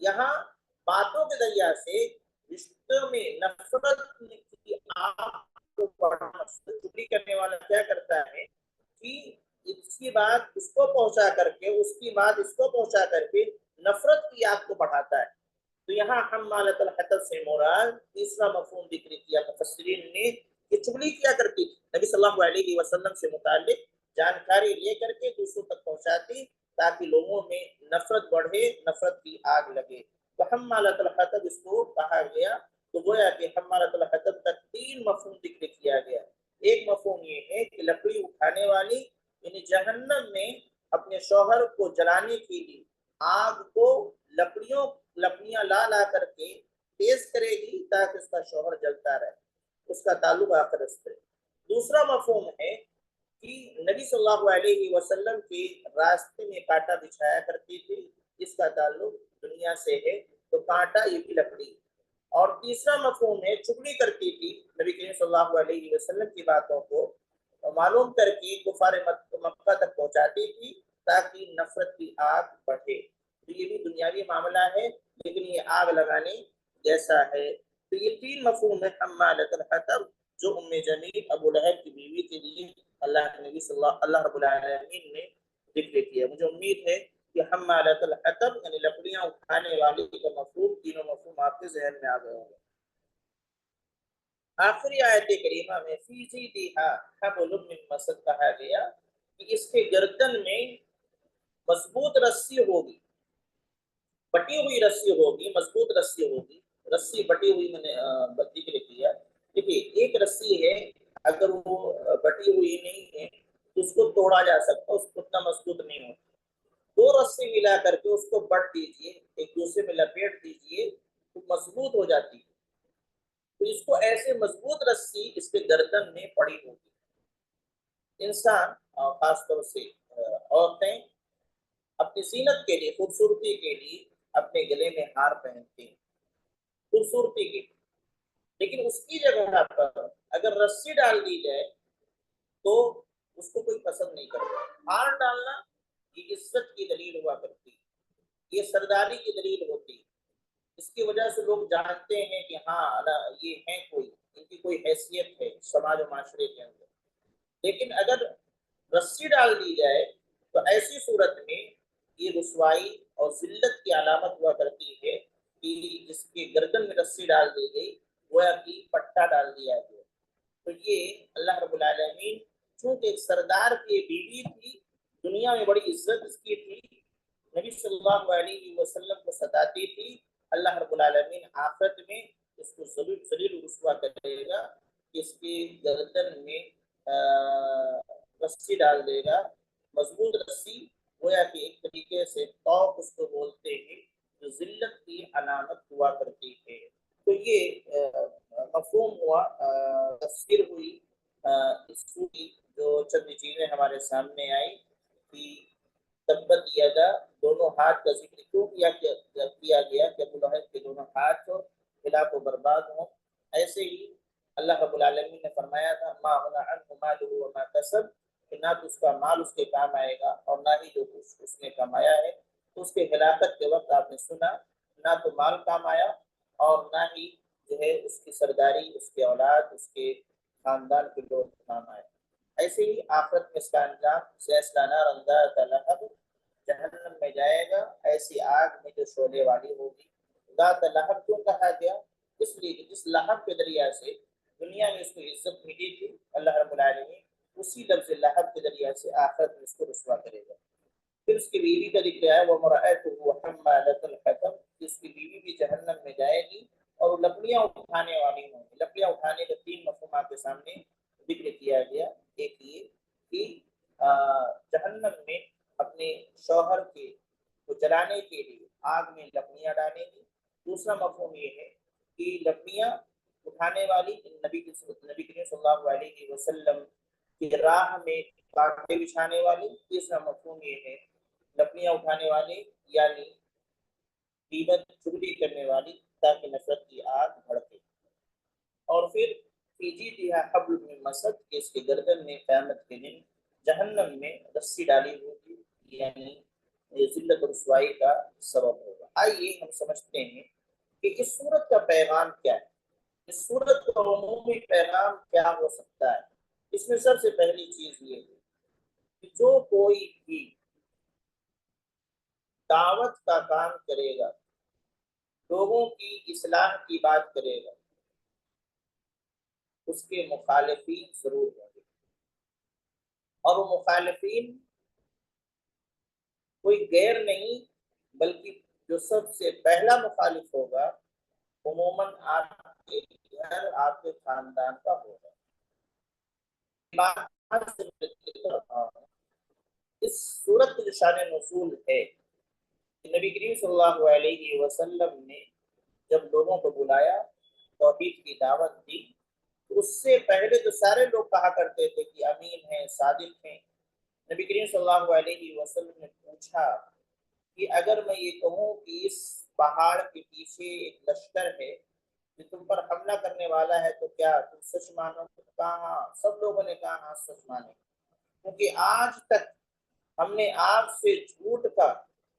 یہاں باتوں کے ذریعہ سے رشتوں میں نفرت کی آگ کو بڑھانا. چغلی کرنے والا کیا کرتا ہے کہ اس کی بات اس کو پہنچا کر کے، اس کی بات اس کو پہنچا کر کے نفرت کی آگ کو بڑھاتا ہے. تو یہاں حمالۃ الحطب سے مراد تیسرا مفہوم ذکر کیا مفسرین نے کہ چغلی کیا کرتی نبی صلی اللہ علیہ وسلم سے متعلق جانکاری لے کر کے دوسروں تک پہنچاتی تاکہ لوگوں میں نفرت بڑھے، نفرت کی آگ لگے. تو حمالۃ الحطب اس کو کہا گیا. تو گویا کہ حمالۃ الحطب کا تین مفہوم ذکر کیا گیا. ایک مفہوم یہ ہے کہ لکڑی اٹھانے والی، یعنی جہنم میں اپنے شوہر کو جلانے کے لیے آگ کو لکڑیاں لا لا کر کے تیز کرے گی تاکہ اس کا شوہر جلتا رہے، اس کا تعلق آخرت سے. دوسرا مفہوم ہے کہ نبی صلی اللہ علیہ وسلم کے راستے میں کانٹا بچھایا کرتی تھی، اس کا تعلق دنیا سے ہے، تو کانٹا یہ بھی لکڑی. اور تیسرا مفہوم ہے چغلی کرتی تھی نبی کریم صلی اللہ علیہ وسلم کی باتوں کو معلوم کر کے کفار مکہ تک پہنچاتی تھی تاکہ نفرت کی آگ بڑھے. تو یہ بھی دنیاوی معاملہ ہے لیکن یہ آگ لگانے جیسا ہے. تو یہ تین مفہوم ہے حمالۃ الحطب جو ام جمیل ابو لہب کی بیوی کے لیے اللہ کے نبی صلی اللہ رب العالمین نے ذکر کیا. مجھے امید ہے کہ حمالۃ الحطب یعنی لکڑیاں اٹھانے والی کا مفہوم، تینوں مفہوم آپ کے ذہن میں آ گئے ہوں گے. آخری آیت کریمہ میں فی جیدہا حبل من مسد کہا گیا کہ اس کے گردن میں مضبوط رسی ہوگی، بٹی ہوئی رسی ہوگی، مضبوط رسی ہوگی. رسی بٹی ہوئی میں نے ذکر کیا. دیکھیے ایک رسی ہے اگر وہ بٹی ہوئی نہیں ہے تو اس کو توڑا جا سکتا، اس کو اتنا مضبوط نہیں ہوتا. دو رسی ملا کر کے اس کو بٹ دیجئے، ایک دوسرے میں لپیٹ دیجئے تو مضبوط ہو جاتی ہے. تو اس کو ایسے مضبوط رسی اس کے گردن میں پڑی ہوگی. انسان خاص طور سے عورتیں اپنی زینت کے لیے، خوبصورتی کے لیے اپنے گلے میں ہار پہنتی ہیں خوبصورتی کے لیے، لیکن اس کی جگہ پر اگر رسی ڈال دی جائے تو اس کو کوئی پسند نہیں کرتا. ہار ڈالنا یہ عزت کی دلیل ہوا کرتی، یہ سرداری کی دلیل ہوتی. اس کی وجہ سے لوگ جانتے ہیں کہ ہاں یہ ہیں کوئی، ان کی کوئی حیثیت ہے سماج و معاشرے کے اندر. لیکن اگر رسی ڈال دی جائے تو ایسی صورت میں یہ رسوائی اور ذلت کی علامت ہوا کرتی ہے کہ جس کے گردن میں رسی ڈال دی گئی گویا کہ پٹا ڈال دیا گیا. تو یہ اللہ رب العالمین چونکہ ایک سردار کی بیوی تھی، دنیا میں بڑی عزت اس کی تھی، نبی صلی اللہ علیہ وسلم کو ستاتی تھی، اللہ رب العالمین آخرت میں اس کو ذلیل رسوا کرے گا کہ اس کی گردن میں رسی ڈال دے گا، مضبوط رسی، گویا کہ ایک طریقے سے توق اس کو بولتے ہیں جو ذلت کی علامت ہوا کرتی ہے. تو یہ مفہوم ہوا، تفسیر ہوئی اس کی جو چند چیزیں ہمارے سامنے آئی کہ تبت یدا، دونوں ہاتھ کا ذکر کیوں کیا گیا کہ ابو لہب کے دونوں ہاتھ ہلاک و برباد ہوں. ایسے ہی اللہ رب العالمین نے فرمایا تھا ما غنی عنہ مالہ وما کسب، کہ نہ تو اس کا مال اس کے کام آئے گا اور نہ ہی جو کچھ اس نے کمایا ہے. تو اس کے ہلاکت کے وقت آپ نے سنا نہ تو مال کام آیا اور نہ ہی جو ہے اس کی سرداری، اس کے اولاد، اس کے خاندان کے لوگ کام آئے. ایسے ہی آخرت میں اس کا انجام سیصلی نارا ذات لہب، جہنم میں جائے گا ایسی آگ میں جو شعلے والی ہوگی. ذات لہب کیوں کہا گیا؟ اس لیے کہ جس لہب کے ذریعہ سے دنیا میں اس کو عزت ملی تھی، اللہ رب العالمین اسی لفظ لہب کے ذریعہ سے آخرت میں اس کو رسوا کرے گا. پھر اس کی بیوی کا ذکر ہے وَمَرْأَتُهُ حَمَّالَةَ الْحَطَبِ، اس کی بیوی بھی جہنم میں جائے گی اور وہ لکڑیاں اٹھانے والی ہوں گی. لکڑیاں اٹھانے کے تین مفہوم آپ کے سامنے ذکر کیا گیا. ایک یہ کہ جہنم میں اپنے شوہر کے کو جلانے کے لیے آگ میں لکڑیاں ڈالیں گی. دوسرا مفہوم یہ ہے کہ لکڑیاں اٹھانے والی نبی کریم صلی اللہ علیہ وسلم کی راہ میں کانٹے بچھانے والی. تیسرا مفہوم یہ ہے لکڑیاں اٹھانے والے یعنی غیبت چغلی کرنے والی تاکہ نفرت کی آگ بھڑکے. اور پھر فی جیدہا حبل من مسد، کہ اس کے گردن میں قیامت کے دن جہنم میں رسی ڈالی ہوگی، یعنی ذلت و رسوائی کا سبب ہوگا. آئیے ہم سمجھتے ہیں کہ اس صورت کا پیغام کیا ہے، اس صورت کا عمومی پیغام کیا ہو سکتا ہے. اس میں سب سے پہلی چیز یہ ہے کہ جو کوئی بھی دعوت کا کام کرے گا، لوگوں کی اصلاح کی بات کرے گا، اس کے مخالفین ضرور ہوں گے. اور وہ مخالفین کوئی غیر نہیں بلکہ جو سب سے پہلا مخالف ہوگا عموماً آپ کے گھر، آپ کے خاندان کا ہوگا. اس صورت کی جو شان نزول ہے، نبی کریم صلی اللہ علیہ وسلم نے جب لوگوں کو بلایا، توحید کی دعوت دی، تو اس سے پہلے تو سارے لوگ کہا کرتے تھے کہ امین ہیں، صادق ہیں. نبی کریم صلی اللہ علیہ وسلم نے پوچھا کہ اگر میں یہ کہوں کہ اس پہاڑ کے پیچھے ایک لشکر ہے جو تم پر حملہ کرنے والا ہے تو کیا تم سچ مانو؟ کہا ہاں. سب لوگوں نے کہا ہاں سچ مانے، کیونکہ آج تک ہم نے آپ سے جھوٹ کا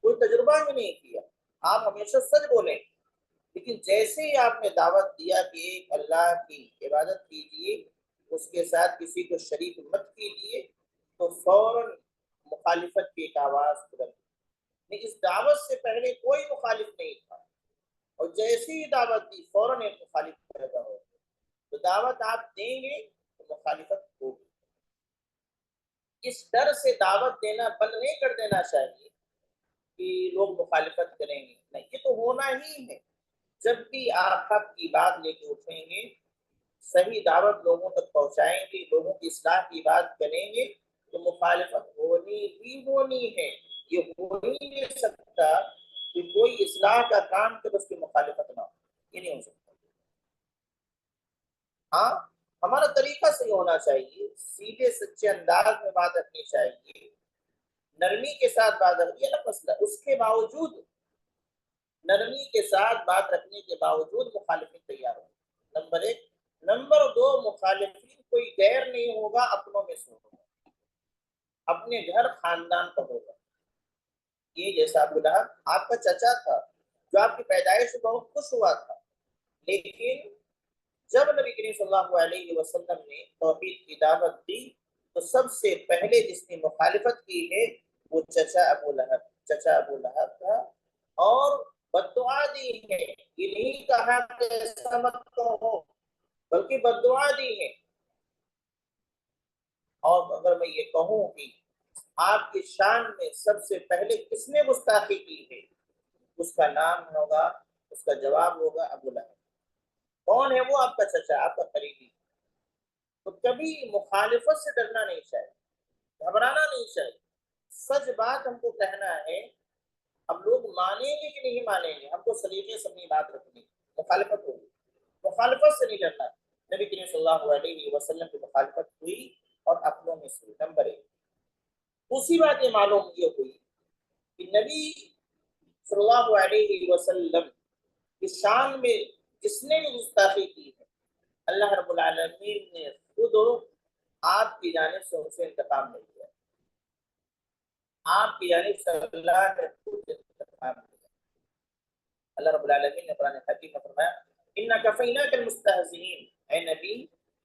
کوئی تجربہ ہی نہیں کیا. آپ ہمیشہ سچ بولیں، لیکن جیسے ہی آپ نے دعوت دیا کہ ایک اللہ کی عبادت کیجیے، اس کے ساتھ کسی کو شریک مت کیجیے، تو فوراً مخالفت کی ایک آواز بلند. اس دعوت سے پہلے کوئی مخالف نہیں تھا اور جیسے ہی دعوت دی فوراً ایک مخالف پیدا ہو. تو دعوت آپ دیں گے تو مخالفت ہوگی. اس ڈر سے دعوت دینا بند نہیں کر دینا چاہیے کہ لوگ مخالفت کریں گے، نہیں، یہ تو ہونا ہی ہے. جب بھی آپ حق کی بات لے کے اٹھیں گے صحیح دعوت لوگوں تک پہنچائیں گے، لوگوں کی اصلاح کی بات کریں گے، تو مخالفت ہونی ہی ہونی ہے۔ یہ ہو ہی نہیں سکتا کہ کوئی اصلاح کا کام کرے اس کی مخالفت نہ ہو، یہ نہیں ہو سکتا۔ ہاں، ہمارا طریقہ صحیح ہونا چاہیے، سیدھے سچے انداز میں بات رکھنی چاہیے، نرمی کے ساتھ بات رکھنی ہے نا مسئلہ، اس کے باوجود نرمی کے ساتھ بات رکھنے کے باوجود مخالفین تیار ہو، نمبر ایک۔ نمبر دو، مخالفین کوئی غیر نہیں ہوگا، اپنوں میں سے ہوگا، اپنے گھر خاندان کا ہوگا۔ یہ جیسا ابو لہب آپ کا چچا تھا جو آپ کی پیدائش سے بہت خوش ہوا تھا، لیکن جب نبی کریم صلی اللہ علیہ وسلم نے توحید کی دعوت دی تو سب سے پہلے جس نے مخالفت کی ہے وہ چچا ابو لہب تھا، اور بددعا دی ہے، یہ نہیں کہا کہ ایسا مت ہو، بلکہ بددعا دی ہے۔ اور اگر میں یہ کہوں کہ آپ کی شان میں سب سے پہلے کس نے گستاخی کی ہے، اس کا نام ہوگا، اس کا جواب ہوگا ابو لہب۔ کون ہے وہ؟ آپ کا چچا، آپ کا قریبی۔ تو کبھی مخالفت سے ڈرنا نہیں چاہیے، گھبرانا نہیں چاہیے، سچ بات ہم کو کہنا ہے۔ اب لوگ مانیں گے کہ نہیں مانیں گے، ہم کو سلیقے سے اپنی بات رکھنی، مخالفت ہوگی، مخالفت سے نہیں ڈرنا۔ نبی کریم صلی اللہ علیہ وسلم کی مخالفت ہوئی اور اپنوں میں سے ہوئی، نمبر ایک۔ دوسری بات یہ معلوم یہ ہوئی کہ نبی صلی اللہ علیہ وسلم کی شان میں جس نے بھی گستاخی کی ہے، اللہ رب العالمین نے خود آپ کی جانب سے ان سے انتقام نہیں لیا، آپ کی جانب سے اللہ نے خود انتقام لیا۔ اللہ رب العالمین نے قرآن حکیم میں فرمایا اِنَّا كَفَيْنَاكَ الْمُسْتَهْزِئِينَ، اے نبی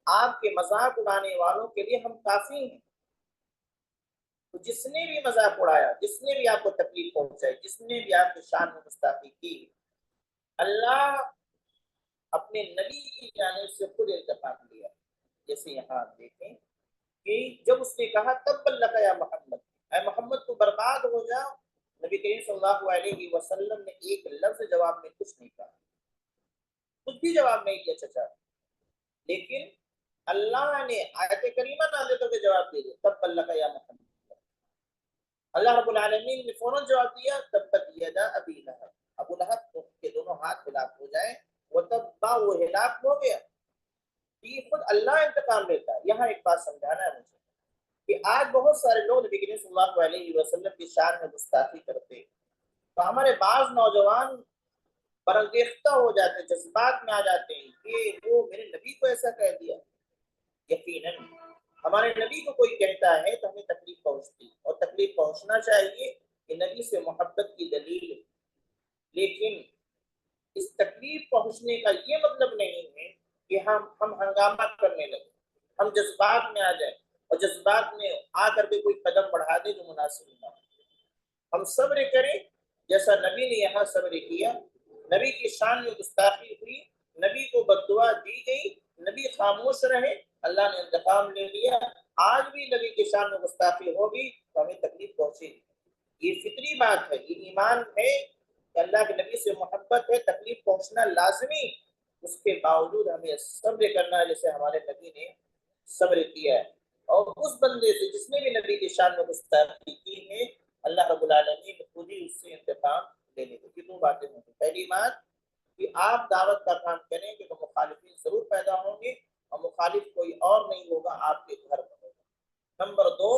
آپ کے مذاق اڑانے والوں کے لیے ہم کافی ہیں۔ تو جس نے بھی مذاق اڑایا، جس نے بھی آپ کو تکلیف پہنچائی، جس نے بھی آپ کی شان میں گستاخی کی، اللہ اپنے نبی کی جانب سے خود انتقام لیا۔ جیسے یہاں دیکھیں کہ جب اس نے کہا تب لک یا محمد، اے محمد تو برباد ہو جا، نبی کریم صلی اللہ علیہ وسلم نے ایک لفظ جواب میں کچھ نہیں کہا، کچھ بھی جواب نہیں دیا چچا، لیکن اللہ نے آیت کریمہ نازل کر کے جواب دے دیا تب لک یا محمد۔ اللہ رب العالمین نے فوراً جواب دیا تبت یدا ابی لہب، ابو لہب کے دونوں ہاتھ ہلاک ہو جائیں، وہ تب وہ ہلاک ہو گیا۔ یہ خود اللہ انتقام لیتا ہے۔ یہاں ایک بات سمجھانا ہے مجھے کہ آج بہت سارے لوگ نبی کریم صلی اللہ علیہ وسلم کی شان میں گستاخی کرتے، تو ہمارے بعض نوجوان برانگیختہ ہو جاتے ہیں، جذبات میں آ جاتے ہیں کہ وہ میرے نبی کو ایسا کہہ دیا۔ یقیناً ہمارے نبی کو کوئی کہتا ہے تو ہمیں تکلیف پہنچتی، اور تکلیف پہنچنا چاہیے، کہ نبی سے محبت کی دلیل ہے، لیکن اس تکلیف پہنچنے کا یہ مطلب نہیں ہے کہ ہم ہنگامہ کرنے لگے، ہم جذبات میں آ جائیں اور جذبات میں آ کر کے کوئی قدم بڑھا دے جو مناسب نہ ہو۔ ہم صبر کریں جیسا نبی نے یہاں صبر کیا، نبی کی شان میں گستاخی ہوئی، نبی کو بددعا دی گئی، نبی خاموش رہے، اللہ نے انتقام لے لیا۔ آج بھی نبی کی شان میں گستاخی ہوگی تو ہمیں تکلیف پہنچے گی، یہ فطری بات ہے، یہ ایمان ہے کہ اللہ کے نبی سے محبت ہے، تکلیف پہنچنا لازمی، اس کے باوجود ہمیں صبر کرنا ہے جیسے ہمارے نبی نے صبر کیا ہے۔ اور اس بندے سے جس نے بھی نبی کی شان میں گستاخی کی ہے، اللہ رب العالمین خود ہی اس سے انتقام لے لے گا۔ دو باتیں ہوں گی، پہلی بات کہ آپ دعوت کا کام کریں گے تو مخالفین ضرور پیدا ہوں گے، اور مخالف کوئی اور نہیں ہوگا، آپ کے گھر میں ہوگا۔ نمبر دو،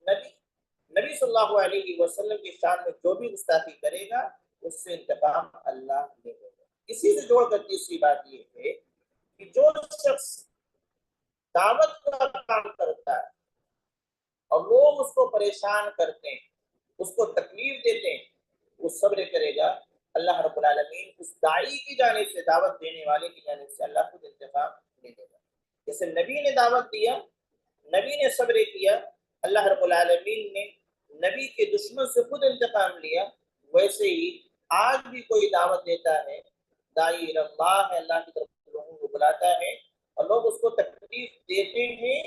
نبی صلی اللہ علیہ وسلم کی شان میں جو بھی گستاخی کرے گا اس سے انتقام اللہ لے لے گا۔ اسی سے جوڑ کر تیسری بات یہ ہے کہ جو شخص دعوت کا کام کرتا ہے اور لوگ اس کو پریشان کرتے ہیں، اس کو تکلیف دیتے ہیں، وہ صبر کرے گا، اللہ رب العالمین اس داعی کی جانب سے، دعوت دینے والے کی جانب سے اللہ خود انتقام لے لے گا۔ جیسے نبی نے دعوت دیا، نبی نے صبر کیا، اللہ رب العالمین نے نبی کے دشمن سے خود انتقام لیا، ویسے ہی آج بھی کوئی دعوت دیتا ہے، داعی اللہ ہے، اللہ کی طرف لوگوں کو بلاتا ہے اور لوگ اس کو تکلیف دیتے ہیں،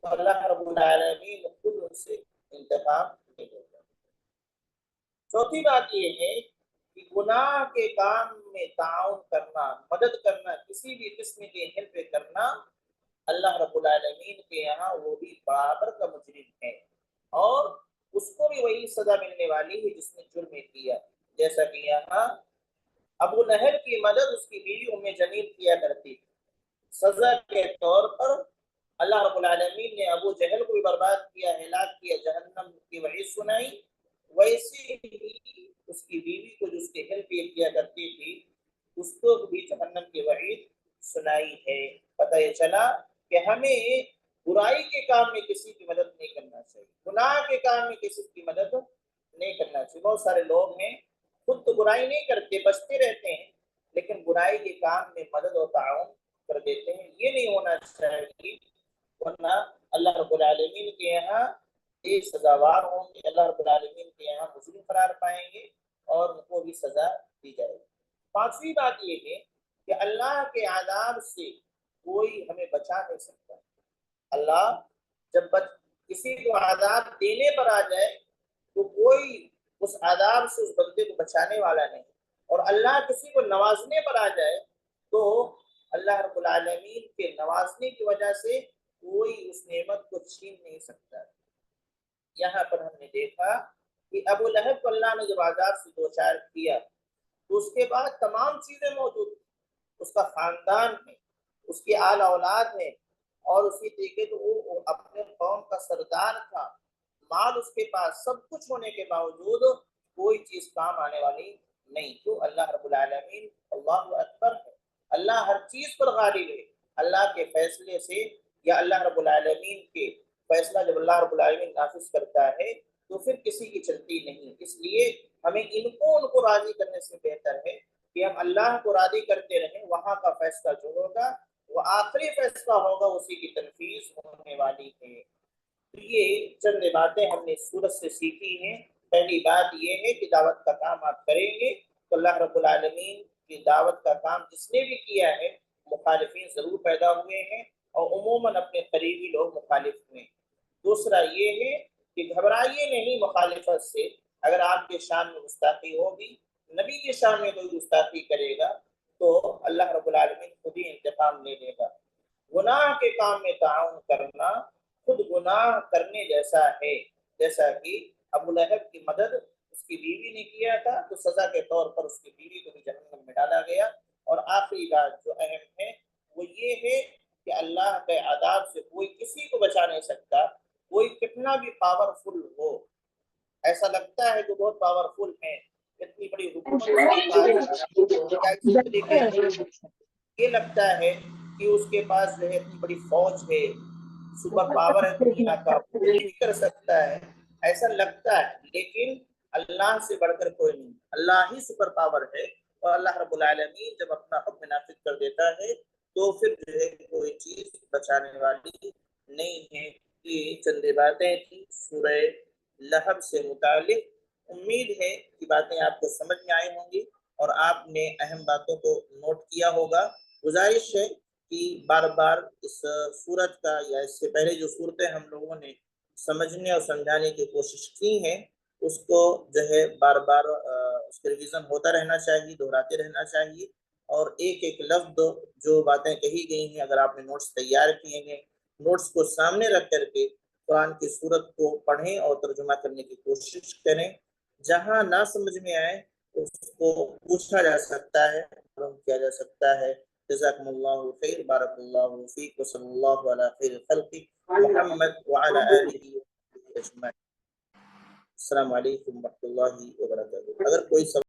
تو اللہ رب العالمین خود ان سے انتقام لے لیتا ہے۔ چوتھی بات یہ ہے کہ گناہ کے کام میں تعاون کرنا، مدد کرنا، کسی بھی قسم کی ہیلپ کرنا، اللہ رب العالمین کے یہاں وہ بھی برابر کا مجرم ہے، اور اس کو بھی وہی سزا ملنے والی ہے جس نے جرم کیا. جیسا کہ یہاں ابو لہب کی مدد اس کی بیوی ام جمیل کیا کرتی تھی، سزا کے طور پر اللہ رب العالمین نے ابو جہل کو بھی برباد کیا، ہلاک کیا، جہنم کی وعید سنائی. ویسے ہی اس کی بیوی کو جو اس کی ہیلپ کیا کرتی تھی اس کو بھی جہنم کی وعید سنائی ہے. پتہ یہ چلا کہ ہمیں برائی کے کام میں کسی کی مدد نہیں کرنا چاہیے، گناہ کے کام میں کسی کی مدد نہیں کرنا چاہیے. بہت سارے لوگ ہیں خود تو برائی نہیں کرتے، بچتے رہتے ہیں، لیکن برائی کے کام میں مدد و تعاون کر دیتے ہیں. یہ نہیں ہونا چاہیے، ورنہ اللہ رب العالمین کے یہاں ایک سزاوار ہوں گے، اللہ رب العالمین کے یہاں مجرم قرار پائیں گے اور ان کو بھی سزا دی جائے گی. پانچویں بات یہ ہے کہ اللہ کے عذاب سے کوئی ہمیں بچا نہیں سکتا. اللہ جب کسی کو عذاب دینے پر آ جائے تو کوئی اس عذاب سے اس بندے کو بچانے والا نہیں، اور اللہ کسی کو نوازنے پر آ جائے تو اللہ رب العالمین کے نوازنے کی وجہ سے کوئی اس نعمت کو چھین نہیں سکتا. یہاں پر ہم نے دیکھا کہ ابو لہب کو اللہ نے جب عذاب سے دوچار کیا تو اس کے بعد تمام چیزیں موجود تھیں، اس کا خاندان ہے، اس کی آل اولاد ہے، اور اسی طریقے سے وہ اپنے قوم کا سردار تھا، مال اس کے پاس، سب کچھ ہونے کے باوجود کوئی چیز کام آنے والی نہیں. تو اللہ رب العالمین اللہ اکبر ہے، اللہ ہر چیز پر غالب ہے. اللہ کے فیصلے سے یا اللہ رب العالمین کے فیصلہ جب اللہ رب العالمین نافذ کرتا ہے تو پھر کسی کی چلتی نہیں. اس لیے ہمیں ان کو راضی کرنے سے بہتر ہے کہ ہم اللہ کو راضی کرتے رہیں. وہاں کا فیصلہ جو ہوگا وہ آخری فیصلہ ہوگا، اسی کی تنفیذ ہونے والی ہے. تو یہ چند باتیں ہم نے سورت سے سیکھی ہیں. پہلی بات یہ ہے کہ دعوت کا کام آپ کریں گے تو اللہ رب العالمین کی دعوت کا کام جس نے بھی کیا ہے مخالفین ضرور پیدا ہوئے ہیں، اور عموماً اپنے قریبی لوگ مخالف ہوئے. دوسرا یہ ہے کہ گھبرائیے نہیں مخالفت سے. اگر آپ کے شان میں گستاخی ہوگی، نبی کے شان میں کوئی گستاخی کرے گا تو اللہ رب العالمین خود ہی انتقام لے لے گا. گناہ کے کام میں تعاون کرنا خود گناہ کرنے جیسا ہے. جیسا کہ ابو لہب کی مدد اس کی بیوی نے کیا تھا تو سزا کے طور پر اس کی بیوی کو بھی جہنم میں ڈالا گیا. اور آخری بات جو اہم ہے وہ یہ ہے کہ اللہ کے عذاب سے کوئی کسی کو بچا نہیں سکتا. کوئی کتنا بھی پاورفل ہو، ایسا لگتا ہے کہ بہت پاورفل ہے، اتنی بڑی حکومت یہ لگتا ہے کہ اس کے پاس جو ہے اتنی بڑی فوج ہے، سپر پاور ہے دنیا کا، کوئی بھی کر سکتا ہے، ایسا لگتا ہے. لیکن اللہ سے بڑھ کر کوئی نہیں، اللہ ہی سپر پاور ہے. اور اللہ رب العالمین جب اپنا حکم نافذ کر دیتا ہے تو پھر جو ہے کوئی چیز بچانے والی نہیں ہے. یہ چند باتیں تھیں سورہ لہب سے متعلق. امید ہے کہ باتیں آپ کو سمجھ میں آئی ہوں گی اور آپ نے اہم باتوں کو نوٹ کیا ہوگا. گزارش ہے کہ بار بار اس سورت کا یا اس سے پہلے جو صورتیں ہم لوگوں نے سمجھنے اور سمجھانے کی کوشش کی ہیں اس کو جو ہے بار بار اس کے ریویژن ہوتا رہنا چاہیے، دہراتے رہنا چاہیے. اور ایک ایک لفظ جو باتیں کہی گئی ہیں اگر آپ نے نوٹس تیار کیے ہیں، نوٹس کو سامنے رکھ کر کے قرآن کی صورت کو پڑھیں اور ترجمہ کرنے کی کوشش کریں. جہاں نہ سمجھ میں آئے اس کو پوچھا جا سکتا ہے، معلوم کیا جا سکتا ہے. جزاکم اللہ خیر، بارک اللہ فیک، وصلی اللہ علی خیر خلق محمد وعلی آلہ اجمعین. السلام علیکم ورحمۃ اللہ وبرکاتہ. اگر کوئی